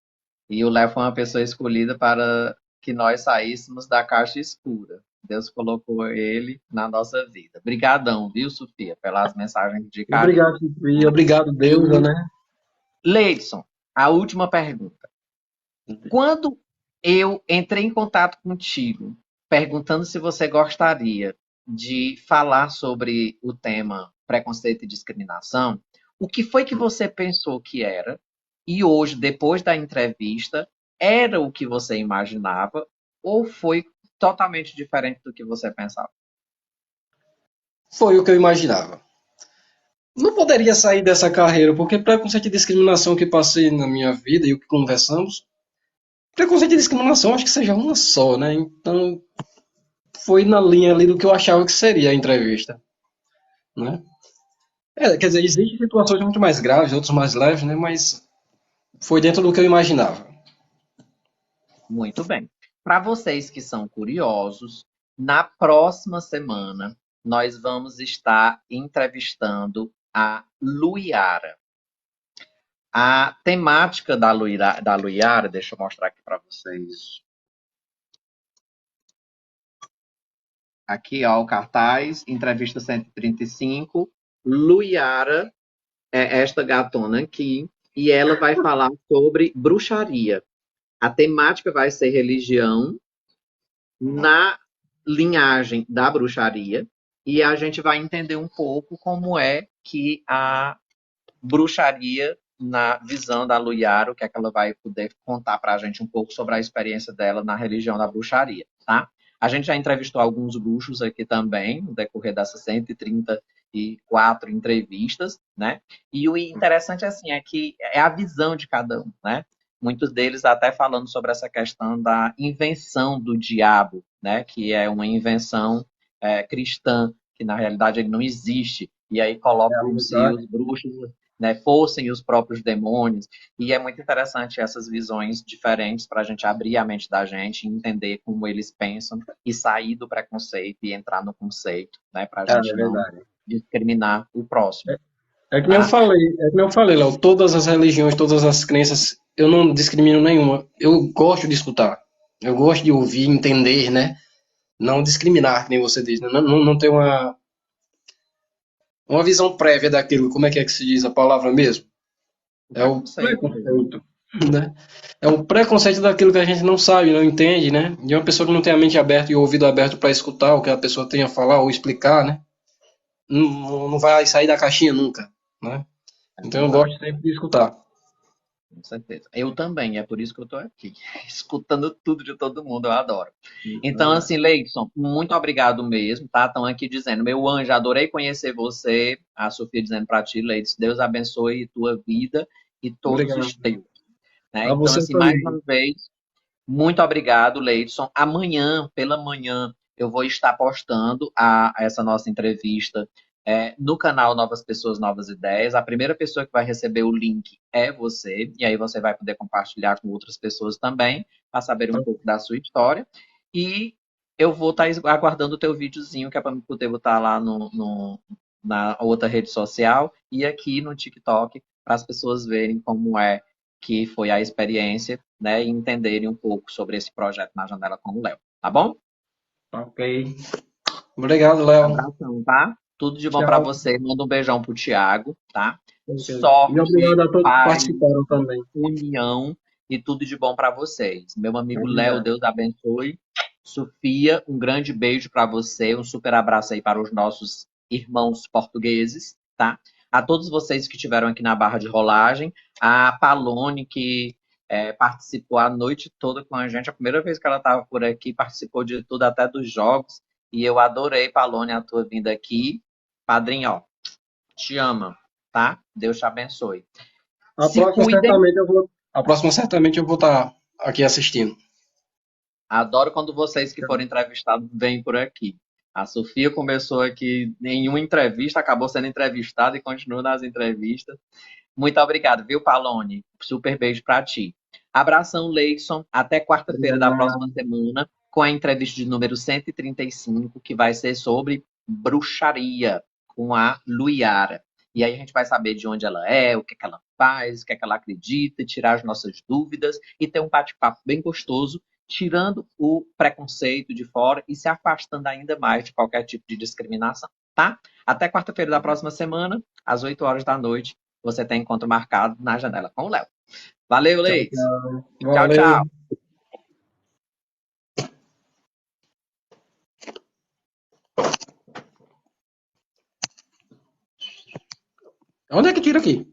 E o Léo foi uma pessoa escolhida para que nós saíssemos da caixa escura. Deus colocou ele na nossa vida. Obrigadão, viu, Sofia, pelas mensagens de carinho. Obrigado, Supri. Obrigado, Deusa, E, né? Leidson, a última pergunta. Quando eu entrei em contato contigo, perguntando se você gostaria de falar sobre o tema preconceito e discriminação, o que foi que você pensou que era? E hoje, depois da entrevista, era o que você imaginava ou foi totalmente diferente do que você pensava? Foi o que eu imaginava. Não poderia sair dessa carreira, porque preconceito e discriminação que passei na minha vida e o que conversamos, preconceito e discriminação acho que seja uma só, né? Então, foi na linha ali do que eu achava que seria a entrevista, né? Quer dizer, existem situações muito mais graves, outras mais leves, né? Mas foi dentro do que eu imaginava. Muito bem. Para vocês que são curiosos, na próxima semana nós vamos estar entrevistando a Luiara. A temática da Luiara, deixa eu mostrar aqui para vocês. Aqui, ó, o cartaz, entrevista 135. Luiara é esta gatona aqui. e ela vai falar sobre bruxaria. A temática vai ser religião na linhagem da bruxaria, e a gente vai entender um pouco como é que a bruxaria, na visão da Luyaro, que é que ela vai poder contar para a gente um pouco sobre a experiência dela na religião da bruxaria, tá? A gente já entrevistou alguns bruxos aqui também, no decorrer dessas 134 entrevistas, né? E o interessante, assim, é que é a visão de cada um, né? Muitos deles até falando sobre essa questão da invenção do diabo, né? Que é uma invenção cristã, que na realidade ele não existe. E aí É a colocam se verdade. os bruxos, né, fossem os próprios demônios. E é muito interessante essas visões diferentes para a gente abrir a mente da gente, entender como eles pensam e sair do preconceito e entrar no conceito, né, para a É gente não verdade. discriminar o próximo, É que nem eu tá? falei, Léo, todas as religiões, todas as crenças, eu não discrimino nenhuma. Eu gosto de escutar. Eu gosto de ouvir, entender, né? Não discriminar, que nem você diz. Não ter uma visão prévia daquilo. Como é que se diz a palavra mesmo? O É o preconceito mesmo. preconceito, né? É o preconceito daquilo que a gente não sabe, não entende, né? De uma pessoa que não tem a mente aberta e o ouvido aberto para escutar o que a pessoa tem a falar ou explicar, né? Não vai sair da caixinha nunca, né? É Então eu verdade. gosto sempre de escutar. Com certeza. Eu também, é por isso que eu estou aqui, escutando tudo de todo mundo, eu adoro. Então, Verdade. assim, Leidson, muito obrigado mesmo, tá? Estão aqui dizendo, meu anjo, adorei conhecer você. A Sofia dizendo para ti, Leidson, Deus abençoe tua vida e todos Obrigado. os teus, né? A Então, você assim, mais também. uma vez, muito obrigado, Leidson. Amanhã, pela manhã, eu vou estar postando essa nossa entrevista no canal Novas Pessoas, Novas Ideias. A primeira pessoa que vai receber o link é você, e aí você vai poder compartilhar com outras pessoas também, para saber um pouco da sua história. E eu vou estar aguardando o teu videozinho, que é para me poder botar lá na outra rede social e aqui no TikTok, para as pessoas verem como é que foi a experiência, né, e entenderem um pouco sobre esse projeto na Janela com o Léo, tá bom? Ok. Obrigado, Léo. Abração, tá? Tudo de bom pra Tchau. você. Manda um beijão pro Thiago, tá? Ok. E Sorte, obrigado a todos que paz, participaram também. união e tudo de bom pra vocês. Meu amigo Léo, Obrigado. Deus abençoe. Sofia, um grande beijo pra você, um super abraço aí para os nossos irmãos portugueses, tá? A todos vocês que estiveram aqui na barra de rolagem, a Palone que participou a noite toda com a gente, a primeira vez que ela estava por aqui, participou de tudo, até dos jogos. E eu adorei, Palone, a tua vinda aqui. Padrinho, ó, te ama, tá? Deus te abençoe. A Se próxima cuidem. certamente eu vou, a próxima certamente eu vou estar aqui assistindo. Adoro quando vocês que foram entrevistados vêm por aqui. A Sofia começou aqui em uma entrevista, acabou sendo entrevistada e continua nas entrevistas. Muito obrigado, viu, Palone? Super beijo pra ti. Abração, Leison. Até quarta-feira da próxima Obrigado. semana, com a entrevista de número 135, que vai ser sobre bruxaria, com a Luiara. E aí a gente vai saber de onde ela é, o que é que ela faz, o que é que ela acredita, tirar as nossas dúvidas e ter um bate-papo bem gostoso, tirando o preconceito de fora e se afastando ainda mais de qualquer tipo de discriminação, tá? Até quarta-feira da próxima semana, às 8 horas da noite, você tem encontro marcado na Janela com o Léo. Valeu, Tchau, Leis. tchau. Tchau, Valeu. tchau. Onde é que tira aqui?